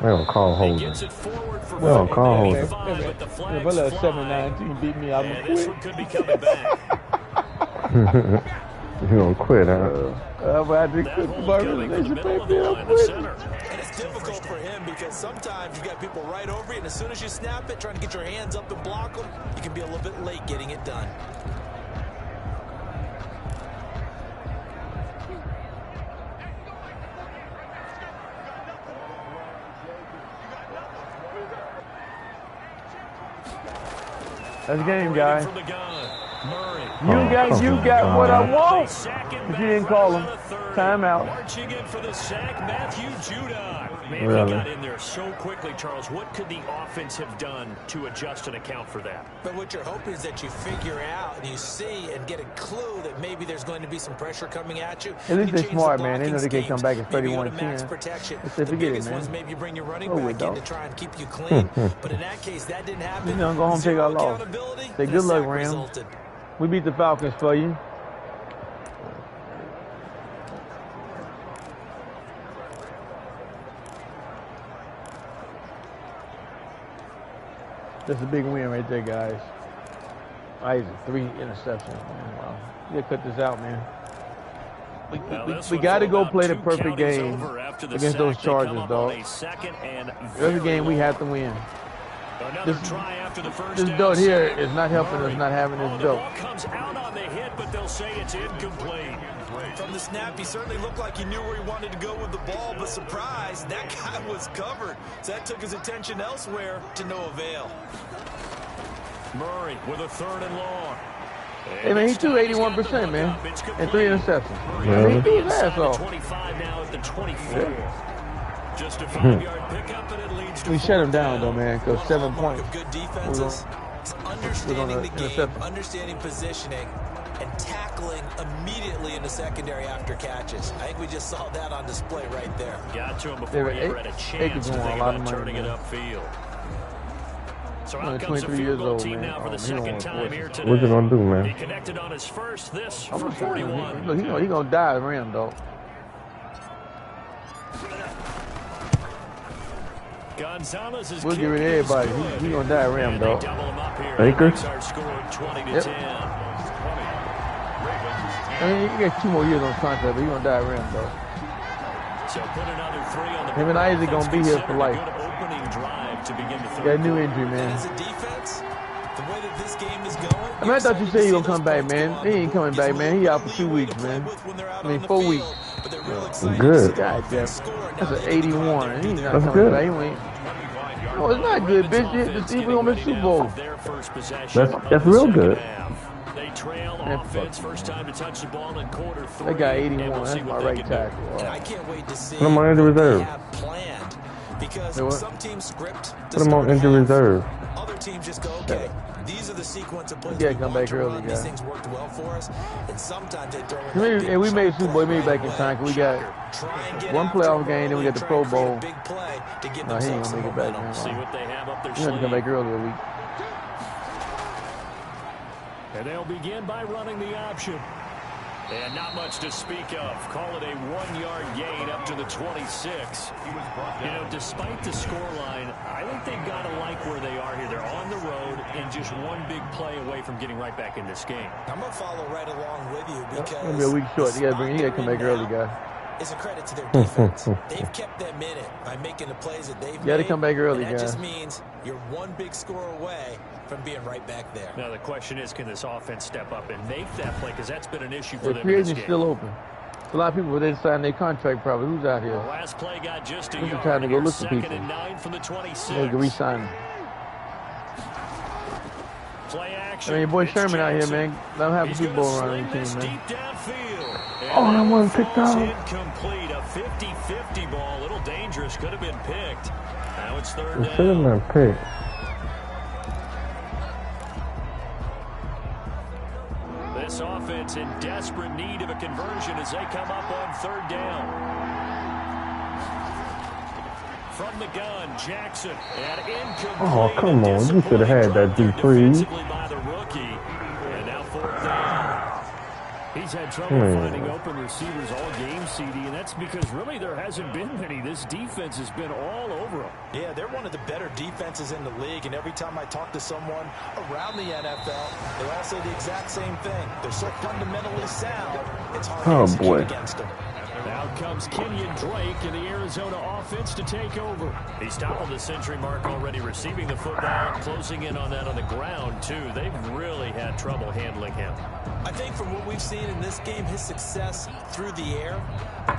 They don't call holding. Gets it forward for Well, call hold. If but the I flags let fly. 7-9 team beat me, I'm And gonna this quit. one could be coming back. You gonna quit, huh? But I did That quit hole my coming from the realization, middle of baby, the I'm line, the quitting. center. And it's difficult for him because sometimes you've got people right over you, and as soon as you snap it, trying to get your hands up and block them, you can be a little bit late getting it done. That's the game, guys. From the gun. Murray. You got what I want. Second But you didn't call him. Timeout. Marching in for the sack, Matthew Judon. Man, Really? he got in there so quickly, Charles. What could the offense have done to adjust and account for that? But what you're hoping is that you figure out and you see and get a clue that maybe there's going to be some pressure coming at you. At least You they're change smart, the man. They know they blocking can come back at schemes. Maybe you go to 31-10. max protection. They said, The forget it, biggest man. ones, maybe you bring your running Go back with in dog. to try and keep you clean. But in that case, that didn't happen. You know, go home, take our Zero loss. accountability, Say, and a good luck, sack Ram. resulted. We beat the Falcons for you. That's a big win right there, guys. Isaac, 3 interceptions. Man, wow. You gotta cut this out, man. Now, this We one got to for go about play the 2 perfect counties game over after the against sack. those They come Chargers, up dog. on a second and Every very game we long. have to win. Another This- try after the first This down belt here sack. is not helping us not having Oh, this the belt. ball comes out on the hit, but they'll say it's incomplete. From the snap, he certainly looked like he knew where he wanted to go with the ball, but surprise, that guy was covered. So that took his attention elsewhere to no avail. Murray with a 3rd and long. Hey, man, he threw 81%, man, and 3 interceptions. Really? He threw his ass off. 25 now at the 24. Just a 5-yard pickup, and it leads to We shut him 4th down, though, man, because 7 Hallmark points. of good defenses is understanding the game, intercept. understanding positioning, and tackling immediately in the secondary after catches. I think we just saw that on display right there. Got to him before he ever had a chance to Akers won think a lot of about money, turning it man. upfield. So Only out comes the 23 field years goal old, team man. now for the He don't second want time force here it. today. What you gonna do, He man? connected on his first, this I'm for gonna tell you, 41. look, he gonna die at Ram, dog. Gonzalez is We'll give it kick to is everybody. good. He gonna die at Ram, And they dog. double him up here. Akers? That makes our score 20-10. I mean, he got 2 more years on contract, but he gonna die at Ram, dog. So put another 3 on the Him and Isaac gonna be here for life. Good opening drive to begin the Got a third. new injury, And man. as a defense, the way that this game is going, I mean, I thought you said he gonna come back, man. He ain't coming back, man. He out for 2 weeks, man. I mean, 4 weeks. But they're real exciting. Good. God, Jeff. That's an 81. He's not That's coming good. back. He ain't. No, it's not good, bitch. The see we gonna miss Super Bowl. That's real good. They trail offense, first time to touch the ball in quarter 3. That guy 81. That's my right tackle. And I can't wait to see Put him on injury what they reserve. have planned. Because You know what? some teams script to Put him on start injury half. reserve. Other teams just go, okay, these are the sequence of plays Yeah, we come want back to early, run. These guy. things worked well for us. And sometimes they throw in Maybe- that big and we made chunk Super Bowl, play maybe back in right time, 'cause we away. got Try and get one after playoff them game, then we early got the and Pro try and create a Bowl. big play to give No, he ain't themselves gonna make some it back, momentum. man. See what they have up their He had to come sleeve. back earlier week. And they'll begin by running the option. And not much to speak of. Call it a 1-yard gain up to the 26. You know, despite the scoreline, I think they've got to like where they are here. They're on the road and just one big play away from getting right back in this game. I'm going to follow right along with you because Gonna be a week short. He gotta come back early, guy. it's a credit to their defense. They've kept them in it by making the plays that they've You gotta made, come back early, and that guy. just means you're one big score away from being right back there. Now, the question is, can this offense step up and make that play? Because that's been an issue for The them free in this agent's game. still open. A lot of people they signed their contract probably. Who's out The here? last play got just a This is yard. time to go Here's look for 2nd people. and 9 from the 26. They can re-sign him. Play I action. mean, your boy It's Sherman out here, Jackson. man. Let him have a He's Super gonna Bowl run on sling the team, this man. deep downfield. Oh, And that one falls picked out. incomplete. A 50-50 ball. A little dangerous. Could have been picked. Now it's 3rd It should have down. been picked. This offense in desperate need of a conversion as they come up on 3rd down. From the gun, Jackson. And incomplete. Oh, come on. You should have had that deep freeze. Defensively by the rookie. And now 4th down. He's had trouble finding open receivers all game, CD, and that's because really there hasn't been many. This defense has been all over them. Yeah, they're one of the better defenses in the league, and every time I talk to someone around the NFL, they all say the exact same thing. They're so fundamentally sound, it's hard to execute against them. Now comes Kenyon Drake and the Arizona offense to take over. He's toppled the century mark already, receiving the football, closing in on that on the ground, too. They've really had trouble handling him. I think from what we've seen in this game, his success through the air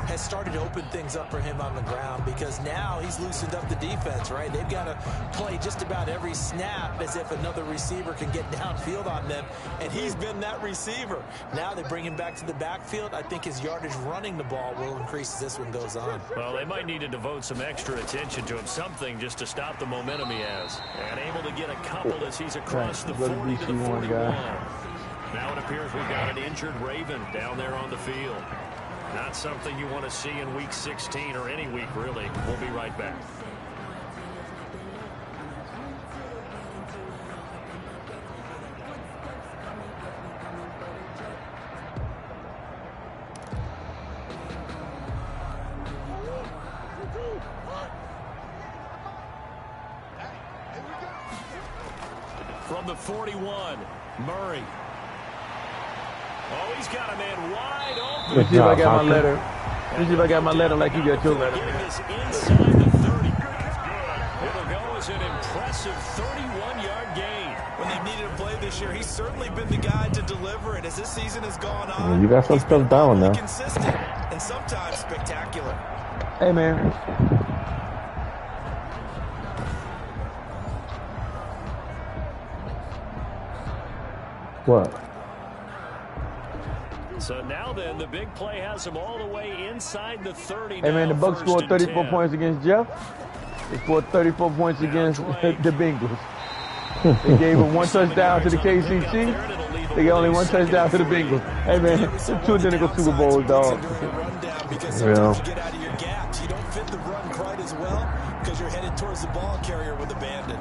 has started to open things up for him on the ground because now he's loosened up the defense, right? They've got to play just about every snap as if another receiver can get downfield on them, and he's been that receiver. Now they bring him back to the backfield. I think his yardage running the ball will increase as this one goes on. Well, they might need to devote some extra attention to him, something just to stop the momentum he has. And able to get a couple as he's across the 40 to the 41. Now it appears we've got an injured Raven down there on the field. Not something you want to see in Week 16 or any week, really. We'll be right back. From the 41, Murray. Oh, he's got a man wide open. Let's see if I got my letter. Let's see if I got my letter like you got your letter. Getting this inside the 30. It'll go as an impressive 31-yard gain. When they've needed a play this year, he's certainly been the guy to deliver, and as this season has gone on, You got some he's been stuff down really now. consistent and sometimes spectacular. Hey, man. What? So now then, the big play has him all the way inside the 30. Hey, man, the Bucks scored 34 points against Jeff. They scored 34 points against the Bengals. They gave him one touchdown to the KCC. They got only one touchdown to the Bengals. Hey, man, two identical Super Bowls, dog. Because Yeah. sometimes you get out of your gaps. You don't fit the run quite as well because you're headed towards the ball carrier with abandon.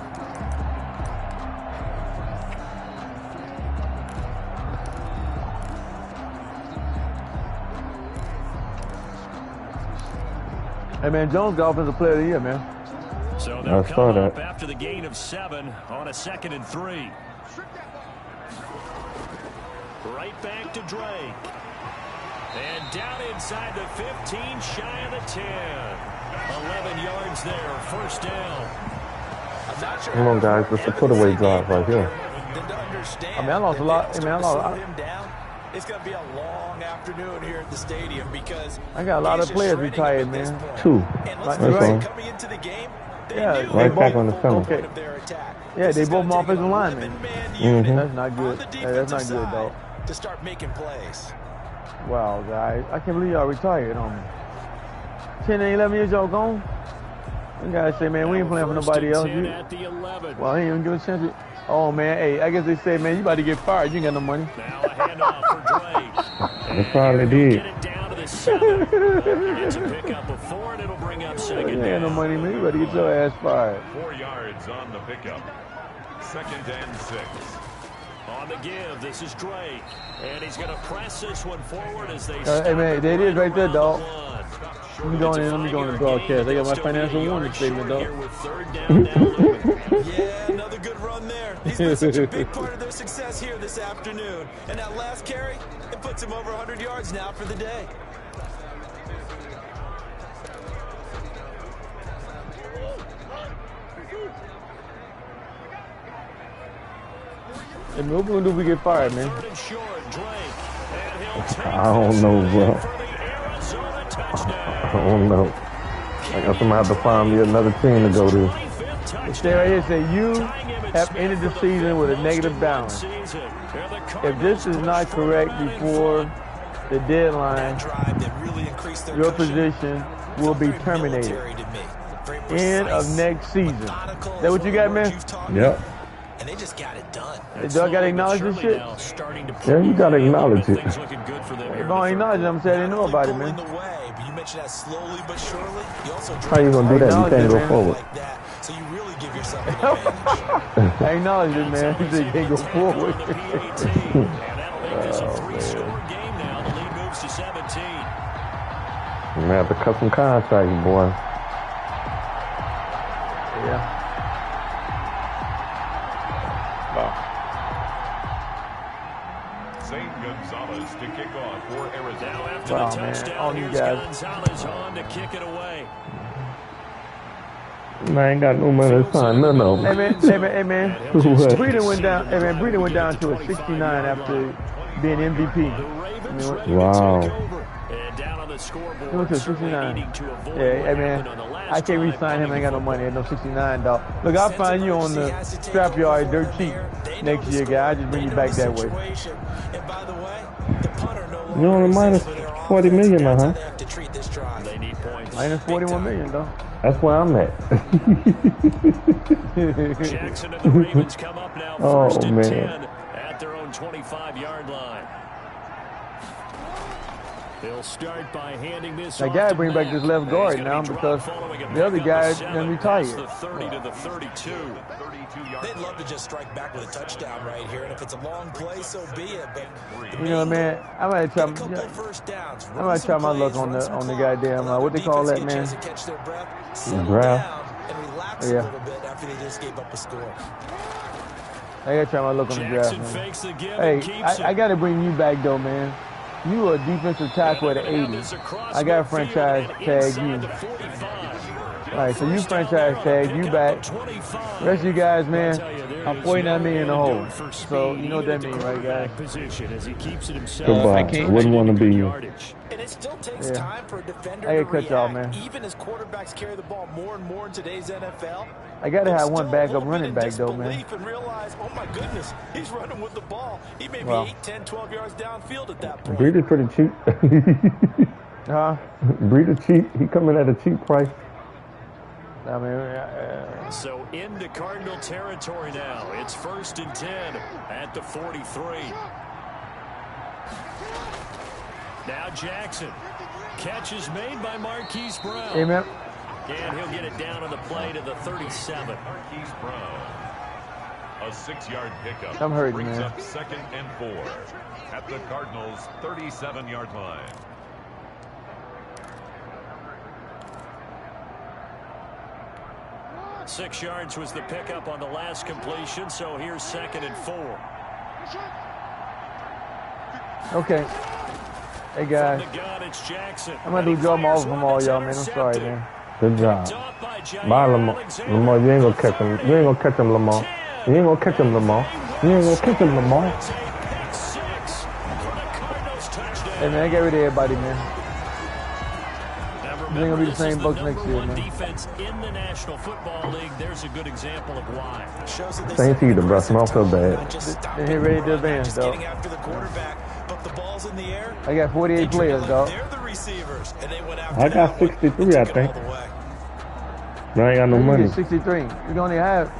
Hey, man, Jones got Offensive Player of the Year, man. So they'll I come saw up that. after the gain of 7 on a 2nd and 3. Right back to Drake. And down inside the 15, shy of the 10. 11 yards there, 1st down. I'm not sure Come on, guys. It's a put-away drive right here. than to understand I mean, I lost that a lot. they I mean, I start to lost- slow him down. It's going to be a long afternoon here at the stadium because I got a lot of players retired, man. 2. Like, That's all. coming into the game, Yeah, Right back on the center. Okay. Yeah, they both offensive linemen. That's not good. That's not good, though. To start making plays. Wow, guys. I can't believe y'all retired on me. 10 and 11 years y'all gone? You guys say, man, we ain't playing for nobody else. Well, he ain't even give a chance to. Oh, man. Hey, I guess they say, man, you about to get fired. You ain't got no money. Now a handoff for Drake. They probably did. Get it down to the 7. It's a pickup of 4, and it'll bring up second You ain't got no down. money, man. You better get your ass fired. 4 yards on the pickup. 2nd and 6. On the give, this is Drake. And he's going to press this one forward as they Hey, man, there it is right there, dog. Let Let me go in the broadcast. I got my financial warning statement, dog. Yeah, another good run there. He's been such a big part of their success here this afternoon. And that last carry, it puts him over 100 yards now for the day. Hey, man, what we gonna do if we get fired, man? I don't know, bro. I don't know. I guess I'm gonna have to find me another team to go to. It say right here, say you have ended the season with a negative balance. If this is not correct before the deadline, your position will be terminated. End of next season. Is that what you got, man? Yep. And they just got it done. Y'all gotta acknowledge this shit? Yeah, you gotta acknowledge it. If I don't acknowledge it, I'm saying I didn't know about it, man. You mentioned that slowly but surely. You also How you gonna do that? You can't go forward. like that, so you really give yourself an advantage. I acknowledge it, man. He said you can't go forward. And that'll make this a 3-score game now. The lead moves to 17. I'm gonna have to cut some contracts, boy. Yeah. St. Gonzalez to kick off for Arizona. Now after Wow, the man. touchdown, All you here's guys. Gonzalez on to kick it away. I ain't got no money to sign none of Hey, them. man. Hey, man. What? Breeden went down. Hey, man. Breeden went down to a 69 after being MVP. The Ravens ready to Wow. take over. And down on the He scoreboard, went to certainly 69. needing to avoid Yeah, what hey, man. happened on the last I can't drive, re-sign him. I ain't got no coming money. No 69, dog. Look, I'll find you on the scrapyard dirt cheap next year, guy. I'll just bring you back that way. And by the way, the punter no longer You only minus 40 million now, huh? They have to treat this drive. They need points. Minus 41 million, though. That's where I'm at. Jackson and the Ravens come up now, Oh, first and man. 10 at their own 25-yard line. They'll start by handing this That off guy to bring back Mack. this left He's guard gonna now be because dropped following a the other pickup guy of 7 done past retired. the 30 to the 32. They'd love to just strike back with a touchdown right here, and if it's a long play, so be it. But You know, man, I might try. a couple of first downs. I might try my luck on the goddamn what they call that, man. Catch their breath, settle Draft. down, and relax Yeah. a little bit after they just gave up a score. I gotta try my luck on the draft, Jackson man. fakes the give Hey, and keeps I it. gotta bring you back though, man. You a defensive tackle at 80. I got to franchise tag you. All right, so you franchise tag, you back. Rest of you guys, man, I'm 49 million in the hole. So you know what that means, right, guys? Goodbye. Wouldn't want to be you. And it still takes Yeah. time for a defender I to gotta cut y'all, react, man. even as quarterbacks carry the ball more and more in today's NFL. I gotta They're have one still a backup little bit running in back though, man. disbelief and realize, oh my goodness, he's running with the ball. He may be Wow. 8, 10, 12 yards downfield at that point. Breeder's pretty cheap. Huh? Breeder cheap. He coming at a cheap price. I mean, So into Cardinal territory now. It's 1st and 10 at the 43. Now Jackson. Catch is made by Marquise Brown. hey, man. And he'll get it down on the play to the 37. Marquise Brown. A 6-yard pickup. I'm hurting, brings man. up 2nd and 4 at the Cardinals' 37-yard line. Six yards was the pickup on the last completion, so here's 2nd and 4. Okay. Hey, guys. From the gun, it's Jackson. I'm gonna do job all from all y'all, man. I'm sorry, man. Good job. Picked off by Jair Bye, Lamar. Alexander. Lamar, you ain't gonna catch him. You ain't gonna catch him, Lamar. You ain't gonna catch him, Lamar. You ain't gonna catch him, Lamar. It's a pick six for the Hey, man, get rid of everybody, man. Now They ain't remember, gonna be the this same is the Bucks number next year, one man. defense in the National Football League. There's a good example of why. Shows that they Thank set you, an the Bucks. I don't feel aggressive tone, bad. not just They stopping ain't ready the to run, not advance, just dog. getting after the quarterback, but the ball's in the air. I got 48 They players, trail dog. it. They're the receivers, and they went after I got that one 63, and I took it think. all the way. But I ain't got no You money. get 63. You only have.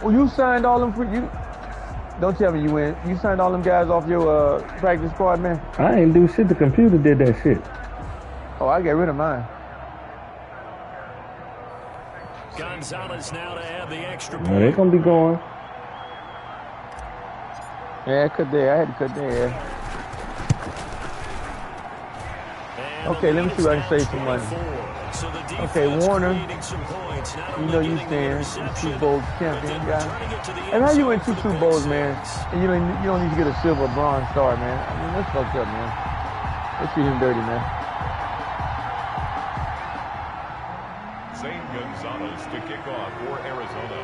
Well, you signed all them for you. Don't tell me you win. You signed all them guys off your practice squad, man. I ain't do shit. The computer did that shit. Oh, I get rid of mine. Gonzalez now to add the extra Now, they point. gonna be going. Yeah, I cut there. I had to cut there. And Okay, the let me lead see what I is can save now some money. 24. So the Okay, defense Warner. creating some points, not You only know you getting the stand interception, Super Bowl but champion then guy. returning it to the And end how you zone win for two the Super pick Bowls, man? six. And you don't need to get a silver or bronze star, man. I mean, that's fucked up, man. They treat him dirty, man. Zane Gonzalez to kick off for Arizona.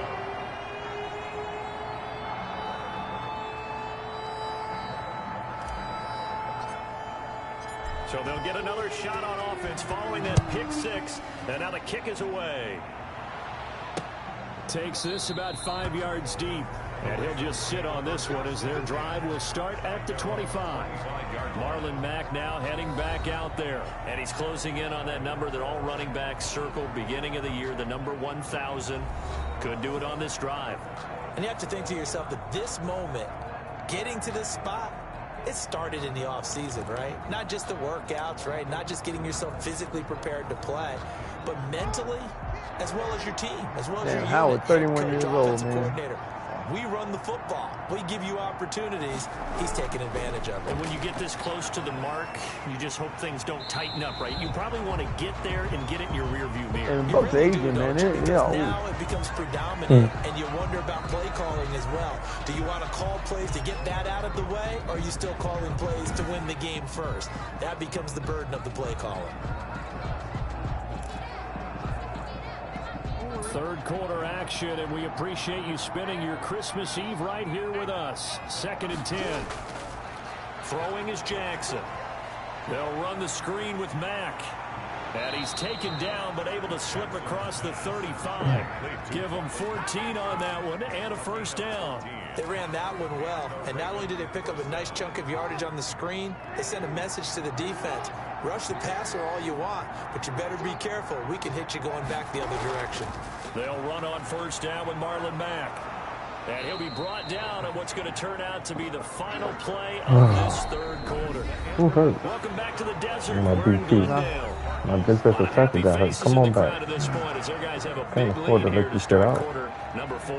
So they'll get another shot on offense following that pick six. And now the kick is away. Takes this about 5 yards deep. And he'll just sit on this one as their drive will start at the 25. Marlon Mack now heading back out there. And he's closing in on that number that all running backs circled beginning of the year, the number 1,000. Could do it on this drive. And you have to think to yourself that this moment, getting to this spot, it started in the offseason, right? Not just the workouts, right? Not just getting yourself physically prepared to play, but mentally, as well as your team, as well as Damn, your Howard, unit, 31 head coach, years old, offensive man. coordinator. We run the football. We give you opportunities. He's taking advantage of it. And when you get this close to the mark, you just hope things don't tighten up, right? You probably want to get there and get it in your rearview mirror. And You Bucks really aging, do, man. don't you? They're Because old. now it becomes predominant, and you wonder about play calling as well. Do you want to call plays to get that out of the way, or are you still calling plays to win the game first? That becomes the burden of the play calling. Third quarter action, and we appreciate you spending your Christmas Eve right here with us. 2nd and 10. Throwing is Jackson. They'll run the screen with Mack. And he's taken down, but able to slip across the 35. Give him 14 on that one, and a first down. They ran that one well, and not only did they pick up a nice chunk of yardage on the screen, they sent a message to the defense. Rush the passer all you want, but you better be careful. We can hit you going back the other direction. They'll run on first down with Marlon Mack. And he'll be brought down at what's going to turn out to be the final play of this third quarter. Who hurt? Welcome back to the desert. My We're in DP. Glendale. My defensive tackle got hurt. Come on back. At this point, as their guys have a Can't big afford to lead let here you to sit start out. quarter number 4.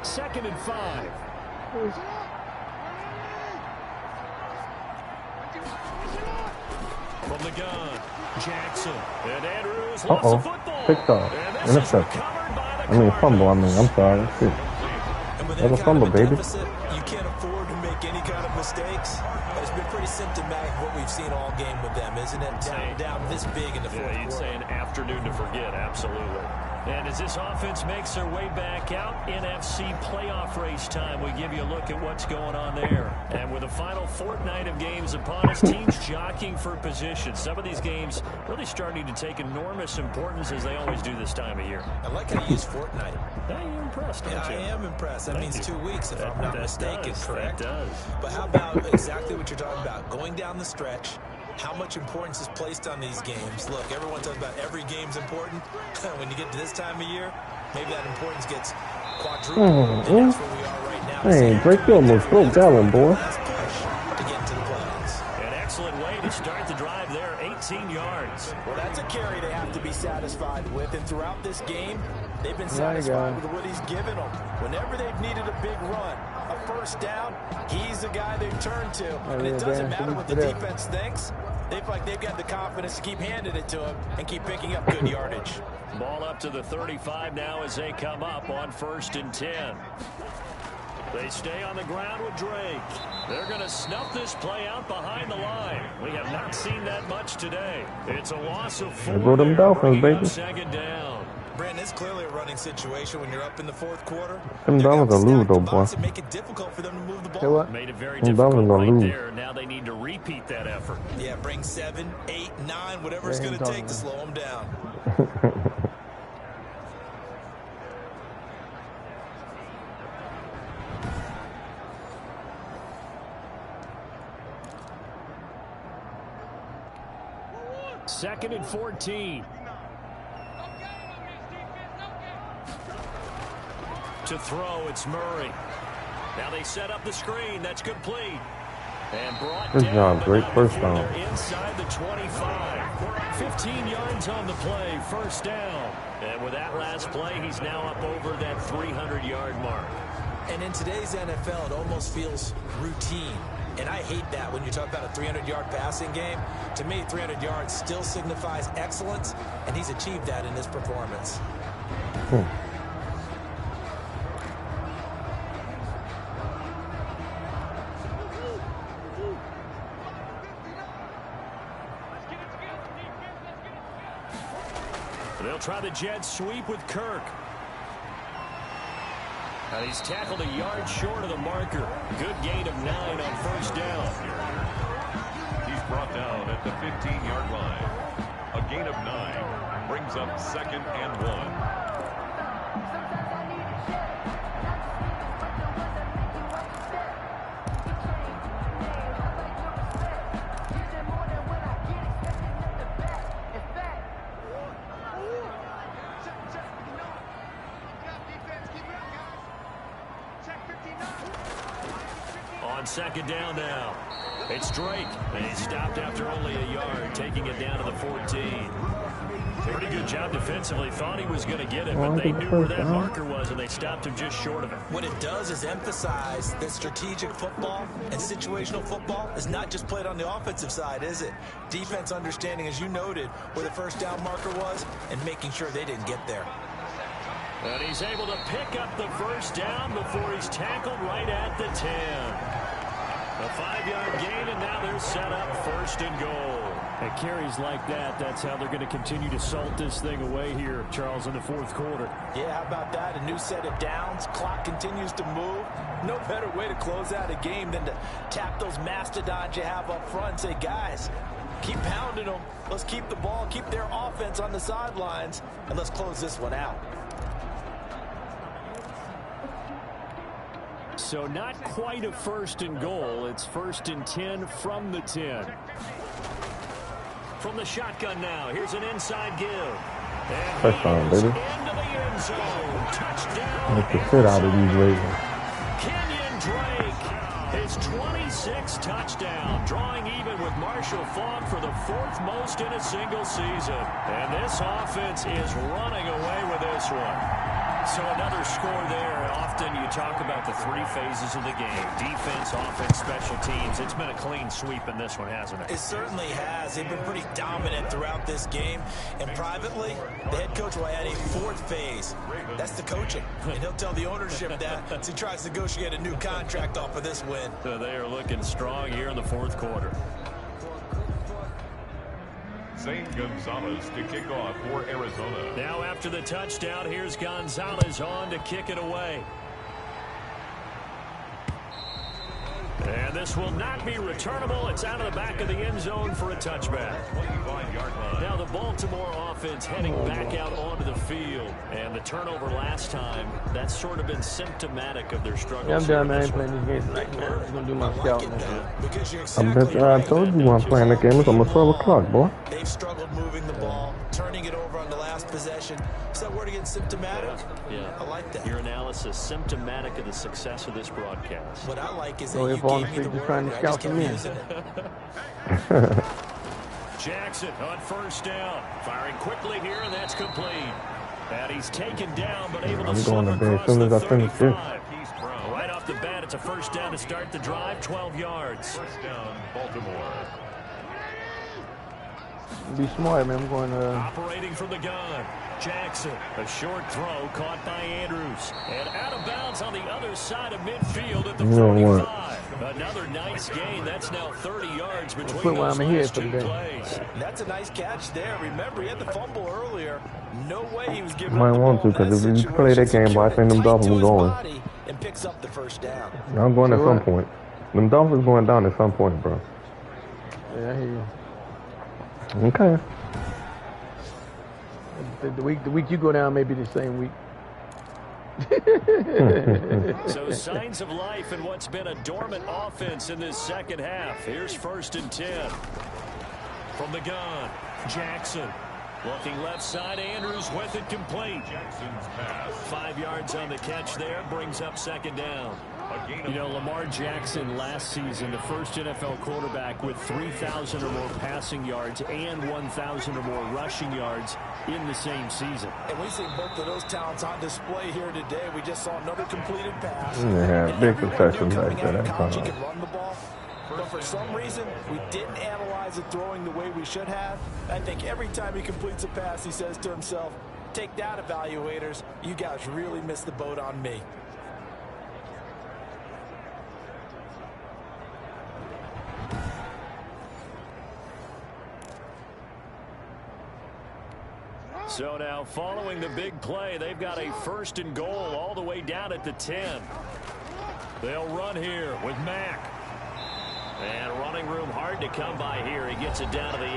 2nd and 5. From the gun, Jackson. And Andrews lost the football. Picked off. And this is Interception. recovered by the I mean, fumble. I Cardinals. mean, I'm sorry. Shit. And with That was that kind fumble, of a baby. deficit, you can't afford to make any kind of mistakes. But it's been pretty symptomatic of what we've seen all game with them, isn't it? Down this big in the fourth Yeah, you'd quarter. say an afternoon to forget, absolutely. And as this offense makes their way back out, NFC playoff race time, we give you a look at what's going on there. And with the final fortnight of games upon us, teams jockeying for position. Some of these games really starting to take enormous importance as they always do this time of year. I like how you use Fortnite. Hey, you're impressed, aren't Yeah, I you? am impressed. That means 2 weeks, if I'm not That mistaken, does, correct? That does. But how about exactly what you're talking about? Going down the stretch, how much importance is placed on these games? Look, everyone talks about every game's important. When you get to this time of year, maybe that importance gets quadrupled. And that's where we are right now. Hey, Drake, you almost broke that one, boy. Last push to get into the playoffs. An excellent way to start the drive there, 18 yards. Well, that's a carry they have to be satisfied with. And throughout this game, they've been There you satisfied go. with what he's given them. Whenever they've needed a big run, a first down, he's the guy they've turned to. And it doesn't matter what the defense thinks. They feel like they've got the confidence to keep handing it to him and keep picking up good yardage. Ball up to the 35 now as they come up on 1st and 10. They stay on the ground with Drake. They're going to snuff this play out behind the line. We have not seen that much today. It's a loss of 4. There go them Dolphins, bringing up baby. 2nd down. Brandon, it's clearly a running winning situation when you're up in the fourth quarter. Them Dolphins gonna lose though, boy. Make it difficult for them to move the ball. Say what? Made it very Them difficult Dolphins gonna right lose. there. Now they need to repeat that effort. Yeah, bring 7, 8, 9, whatever it's Yeah, going to he's take to talking, slow them down. Second and 14. To throw, it's Murray. Now they set up the screen. That's complete. And brought Good down, job. Great but first now down. they're inside the 25. 15 yards on the play, first down. And with that last play, he's now up over that 300-yard mark. And in today's NFL, it almost feels routine. And I hate that when you talk about a 300-yard passing game. To me, 300 yards still signifies excellence, and he's achieved that in his performance. They'll try the jet sweep with Kirk. And he's tackled a yard short of the marker. Good gain of 9 on first down. He's brought down at the 15-yard line. A gain of 9 brings up 2nd and 1. On second down now. It's Drake, and he stopped after only a yard, taking it down to the 14. Pretty good job defensively. Thought he was going to get it, but they knew where that marker was, and they stopped him just short of it. What it does is emphasize that strategic football and situational football is not just played on the offensive side, is it? Defense understanding, as you noted, where the first down marker was and making sure they didn't get there. And he's able to pick up the first down before he's tackled right at the 10. A 5-yard gain, and now they're set up 1st and goal. At carries like that, that's how they're going to continue to salt this thing away here, Charles, in the 4th quarter. Yeah, how about that? A new set of downs. Clock continues to move. No better way to close out a game than to tap those mastodons you have up front and say, guys, keep pounding them. Let's keep the ball, keep their offense on the sidelines, and let's close this one out. So not quite a 1st and goal. It's 1st and 10 from the 10. From the shotgun now, here's an inside give. And Touchdown, baby. into the end zone. Touchdown. Make the shit out of these Ravens. Kenyon Drake, his 26th touchdown, drawing even with Marshall Faulk for the 4th most in a single season. And this offense is running away with this one. So another score there. Often you talk about the 3 phases of the game. Defense, offense, special teams. It's been a clean sweep in this one, hasn't it? It certainly has. They've been pretty dominant throughout this game. And privately, the head coach will add a 4th phase. That's the coaching. And he'll tell the ownership that as he tries to negotiate a new contract off of this win. So they are looking strong here in the 4th quarter. Zane Gonzalez to kick off for Arizona. Now after the touchdown, here's Gonzalez on to kick it away. And this will not be returnable. It's out of the back of the end zone for a touchback. 25-yard line. Now the Baltimore offense heading back out onto the field. And the turnover last time, that's sort of been symptomatic of their struggles. Yeah, I'm done, man. I ain't playing these games tonight, man. I'm going to do my scouting and shit. Because you're I exactly bet I told you I'm playing that game. It's almost 12 o'clock, boy. They've struggled moving the ball, turning it over on the last possession. Is that word again, symptomatic? Yeah. I like that. Your analysis symptomatic of the success of this broadcast. What I like is that So you if on the gave me the street just word, trying to I scout just kept some men. using it. Jackson on first down. Firing quickly here, and that's complete. And he's taken down, but able to I'm slip going to bed as across soon the as I finish this. 35. Right off the bat, it's a first down to start the drive, 12 yards. First down, Baltimore. Be smart, man. I'm going to... Operating from the gun, Jackson. A short throw caught by Andrews. And out of bounds on the other side of midfield at the 45. Another nice gain. That's now 30 yards between those last two plays. That's a nice catch there. Remember, he had the fumble earlier. No way he was giving Might want to, because if you play that game, I think them Dolphins going. And picks up the first down. I'm going at some point. Them Dolphins going down at some point, bro. Yeah, I hear you. Okay. The week you go down may be the same week. So signs of life in what's been a dormant offense in this second half. Here's 1st and 10. From the gun, Jackson. Looking left side, Andrews with it complete. Jackson's pass. 5 yards on the catch there, brings up 2nd down. You know, Lamar Jackson last season, the first NFL quarterback with 3,000 or more passing yards and 1,000 or more rushing yards in the same season. And we see both of those talents on display here today. We just saw another completed pass. Yeah, big concession right there. He can run the ball. But for some reason, we didn't analyze it throwing the way we should have. I think every time he completes a pass, he says to himself, take that, evaluators. You guys really missed the boat on me. So now following the big play, they've got a 1st and goal all the way down at the 10. They'll run here with Mack. And running room hard to come by here. He gets it down to the 8.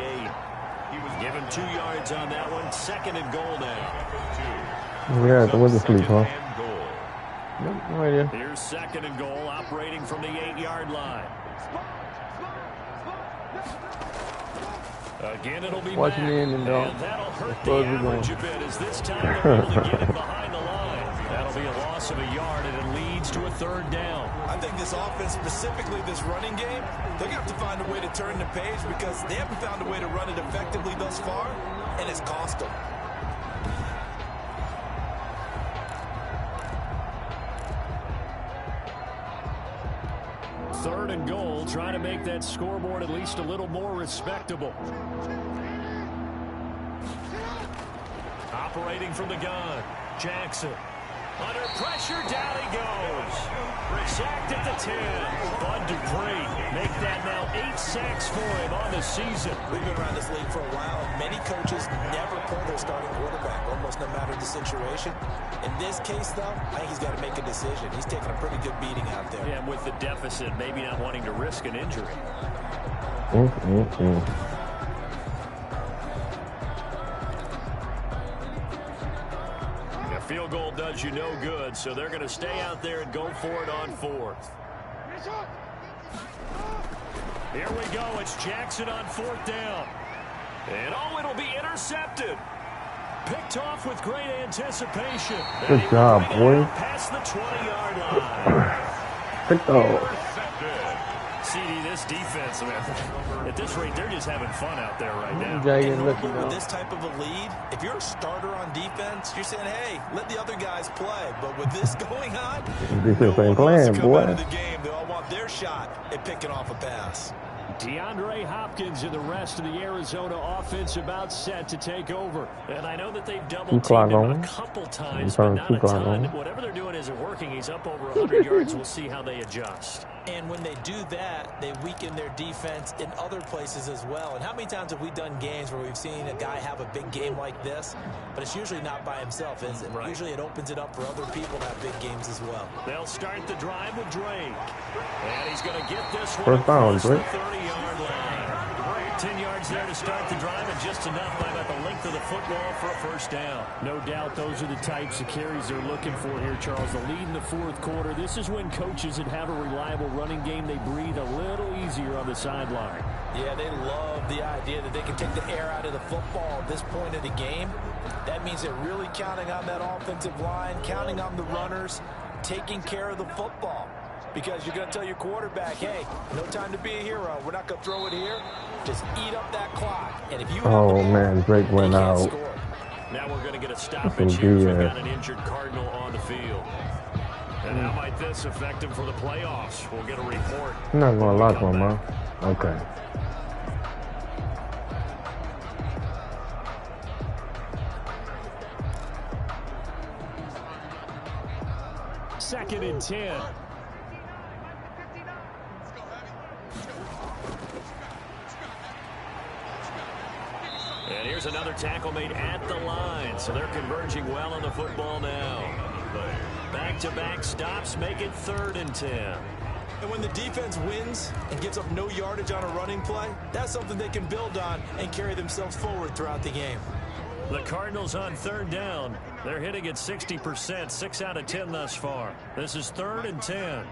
He was given 2 yards on that one. 2nd and goal now. Yeah, the window sleep, huh? No idea. Here's 2nd and goal, operating from the 8-yard line. Again, it'll be watching the ending, though. And that'll hurt the average a bit as this time they're able to get him behind the line. That'll be a loss of a yard, and it leads to a 3rd down. I think this offense, specifically this running game, they're going to have to find a way to turn the page because they haven't found a way to run it effectively thus far, and it's cost them. Third and goal, trying to make that scoreboard at least a little more respectable. Operating from the gun, Jackson. Under pressure, down he goes. Sacked at the 10. Bud Dupree make that now 8 sacks for him on the season. We've been around this league for a while, and many coaches never pull their starting quarterback, almost no matter the situation. In this case, though, I think he's got to make a decision. He's taking a pretty good beating out there. Yeah, and with the deficit, maybe not wanting to risk an injury. A field goal does you no good, so they're going to stay out there and go for it on 4th. Here we go. It's Jackson on 4th down. And it'll be intercepted. Picked off with great anticipation. Good job, boy. Past the 20-yard line. Picked off. CD, this defense, man, at this rate, they're just having fun out there right now. With this type of a lead, if you're a starter on defense, you're saying, hey, let the other guys play. But with this going on, defense ain't playing, boy. Out of the game. They all want their shot at picking off a pass. DeAndre Hopkins and the rest of the Arizona offense about set to take over. And I know that they've double-teamed him a couple times, but not a ton. Whatever they're doing isn't working. He's up over 100 yards. We'll see how they adjust. And when they do that, they weaken their defense in other places as well. And how many times have we done games where we've seen a guy have a big game like this, but it's usually not by himself, is it? Right. Usually it opens it up for other people to have big games as well. They'll start the drive with Drake. And he's going to get this one first down, Drake. 30-yard line. 10 yards there to start the drive, and just enough by about the length of the football for a first down. No doubt those are the types of carries they're looking for here, Charles. The lead in the 4th quarter. This is when coaches that have a reliable running game, they breathe a little easier on the sideline. Yeah, they love the idea that they can take the air out of the football at this point of the game. That means they're really counting on that offensive line, counting on the runners, taking care of the football. Because you're going to tell your quarterback, hey, no time to be a hero. We're not going to throw it here. Just eat up that clock. And if you man, Drake went out. Now we're going to get a stoppage here. We've got an injured Cardinal on the field. And how might this affect him for the playoffs? We'll get a report. I'm not going to lock him, man. Okay. 2nd and 10. And here's another tackle made at the line. So they're converging well on the football now. Back-to-back stops make it 3rd and 10. And when the defense wins and gives up no yardage on a running play, that's something they can build on and carry themselves forward throughout the game. The Cardinals on 3rd down. They're hitting at 60%, 6 out of 10 thus far. This is 3rd and 10.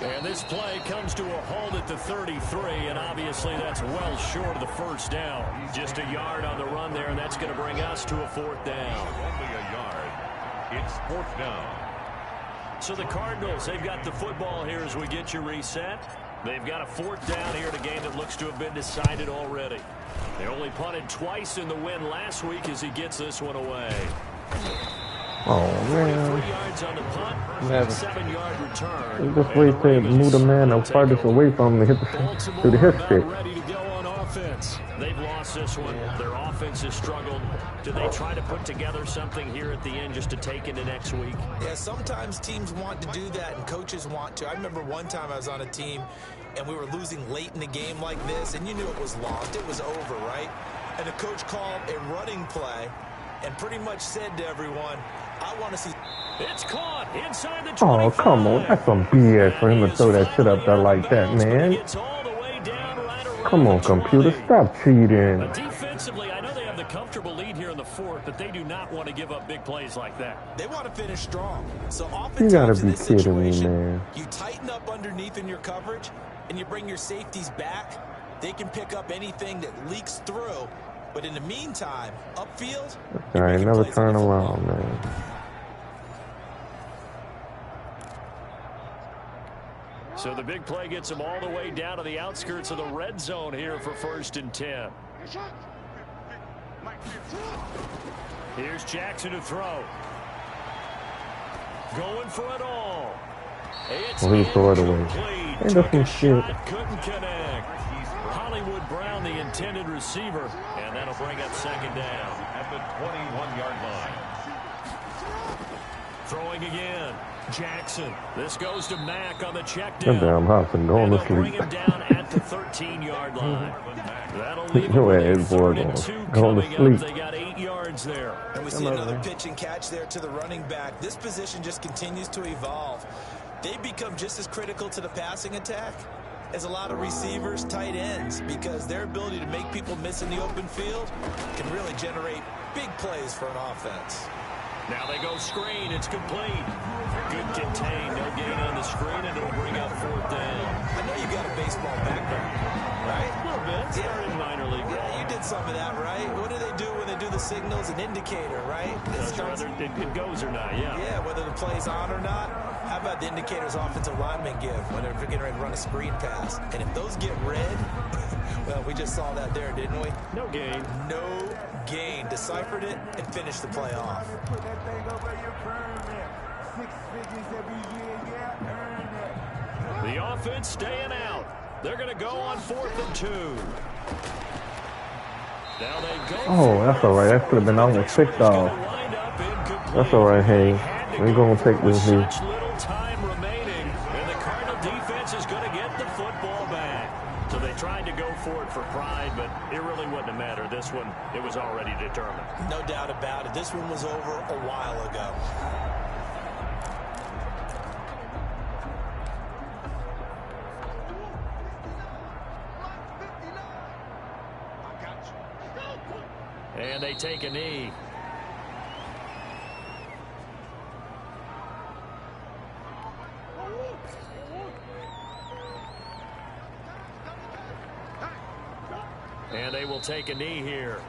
And this play comes to a halt at the 33, and obviously that's well short of the 1st down. Just a yard on the run there, and that's going to bring us to a 4th down. Only a yard. It's 4th down. So the Cardinals, they've got the football here as we get you reset. They've got a 4th down here in a game that looks to have been decided already. They only punted twice in the win last week as he gets this one away. Oh, man. 3 yards on the punt, 7-yard return. Just wait to move the man the farthest away from him to hit the hip stick. Ready to go on offense. They've lost this one. Their offense has struggled. Do they try to put together something here at the end just to take into next week? Yeah, sometimes teams want to do that and coaches want to. I remember one time I was on a team and we were losing late in the game like this, and you knew it was lost. It was over, right? And the coach called a running play and pretty much said to everyone, I want to see. It's caught inside the 25. Oh, come on. That's some BS for him to throw that shit up there like that, man. Come on, computer. Stop cheating. Defensively, I know they have the comfortable lead here in the 4th, but they do not want to give up big plays like that. They want to finish strong. So You gotta oftentimes in be this kidding me, situation, man. you tighten up underneath in your coverage and you bring your safeties back. They can pick up anything that leaks through. But in the meantime, upfield, I ain't never turn around, man. So the big play gets them all the way down to the outskirts of the red zone here for 1st and 10. Here's Jackson to throw. Going for it all. It's Well, he threw it away. Ain't that some shit? Couldn't connect. Hollywood Brown, the intended receiver, and that'll bring up 2nd down. At the 21-yard line. Throwing again. Jackson. This goes to Mack on the check down. That damn house and going to They'll bring sleep. him down at the 13-yard line. That'll leave him Your with ass a boy 3rd and 2 going to coming up. sleep. They got 8 yards there. and we see another pitch and catch there to the running back. This position just continues to evolve. They become just as critical to the passing attack as a lot of receivers, tight ends, because their ability to make people miss in the open field can really generate big plays for an offense. Now they go screen. It's complete. Good contain. No gain on the screen, and it'll bring up 4th down. I know you got a baseball background, right? A little bit. Started in minor league. Yeah, you did some of that, right? What do they do when they do the signals? An indicator, right? Whether it goes or not, yeah. Yeah, whether the play's on or not. How about the indicators offensive linemen give when they're getting ready to run a screen pass? And if those get red, well, we just saw that there, didn't we? No gain. No gain. Deciphered it and finished the play off. The offense staying out. They're going to go on 4th and 2. Now they go. Oh, that's all right. That could have been almost picked off. That's all right, hey. We're going to take this here. Such little time remaining, and the Cardinal defense is going to get the football back. So they tried to go for it for pride, but it really wouldn't have mattered. This one, it was already determined. No doubt about it. This one was over a while ago. And they take a knee. And they will take a knee here.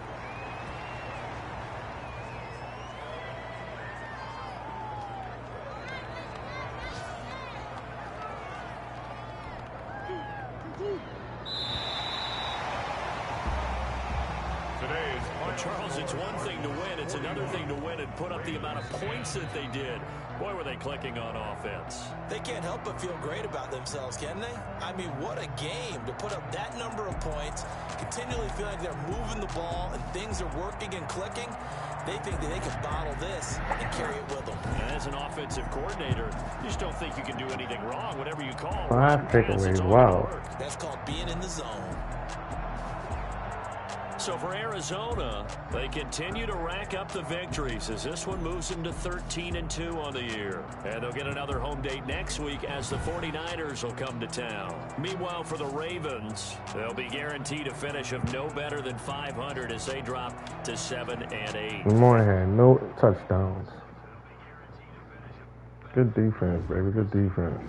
Charles, it's one thing to win. It's another thing to win and put up the amount of points that they did. Boy, were they clicking on offense. They can't help but feel great about themselves, can they? I mean, what a game to put up that number of points, continually feeling like they're moving the ball and things are working and clicking. They think that they can bottle this and carry it with them. And as an offensive coordinator, you just don't think you can do anything wrong. Whatever you call 5 takeaways. Wow. That's called being in the zone. So for Arizona, they continue to rack up the victories as this one moves them to 13-2 on the year. And they'll get another home date next week as the 49ers will come to town. Meanwhile, for the Ravens, they'll be guaranteed a finish of no better than 500 as they drop to 7-8. Moynihan, no touchdowns. Good defense, baby. Good defense.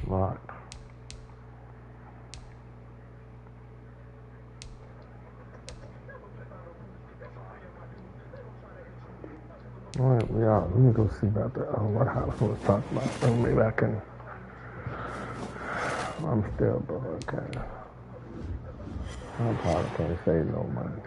Locked. All right, yeah, let me go see about that. What House was talking about. So maybe I can. I'm still broke. Okay. I probably can't save no money.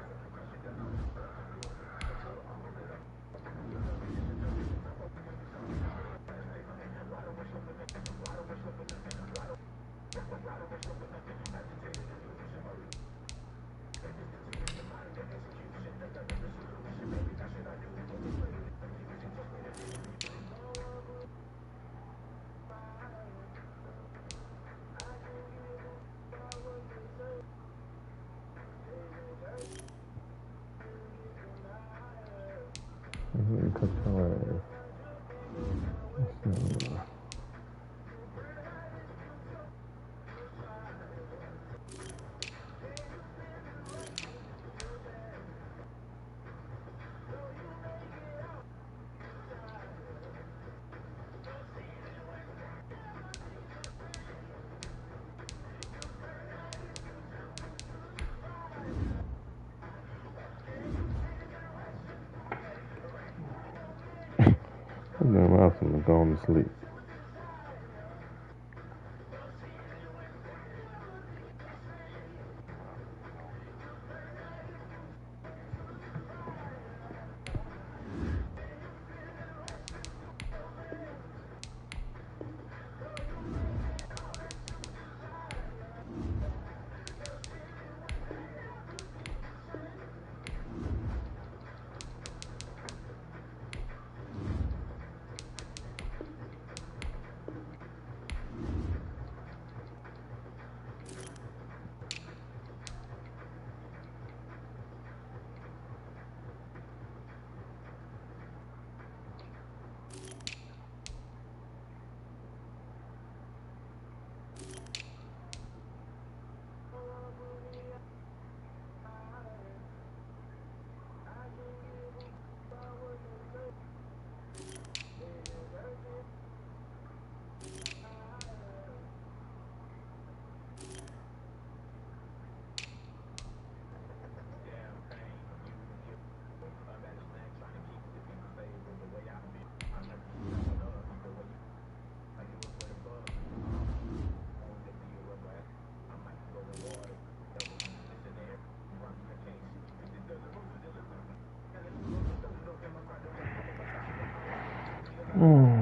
And then else I'm going to sleep. Mm.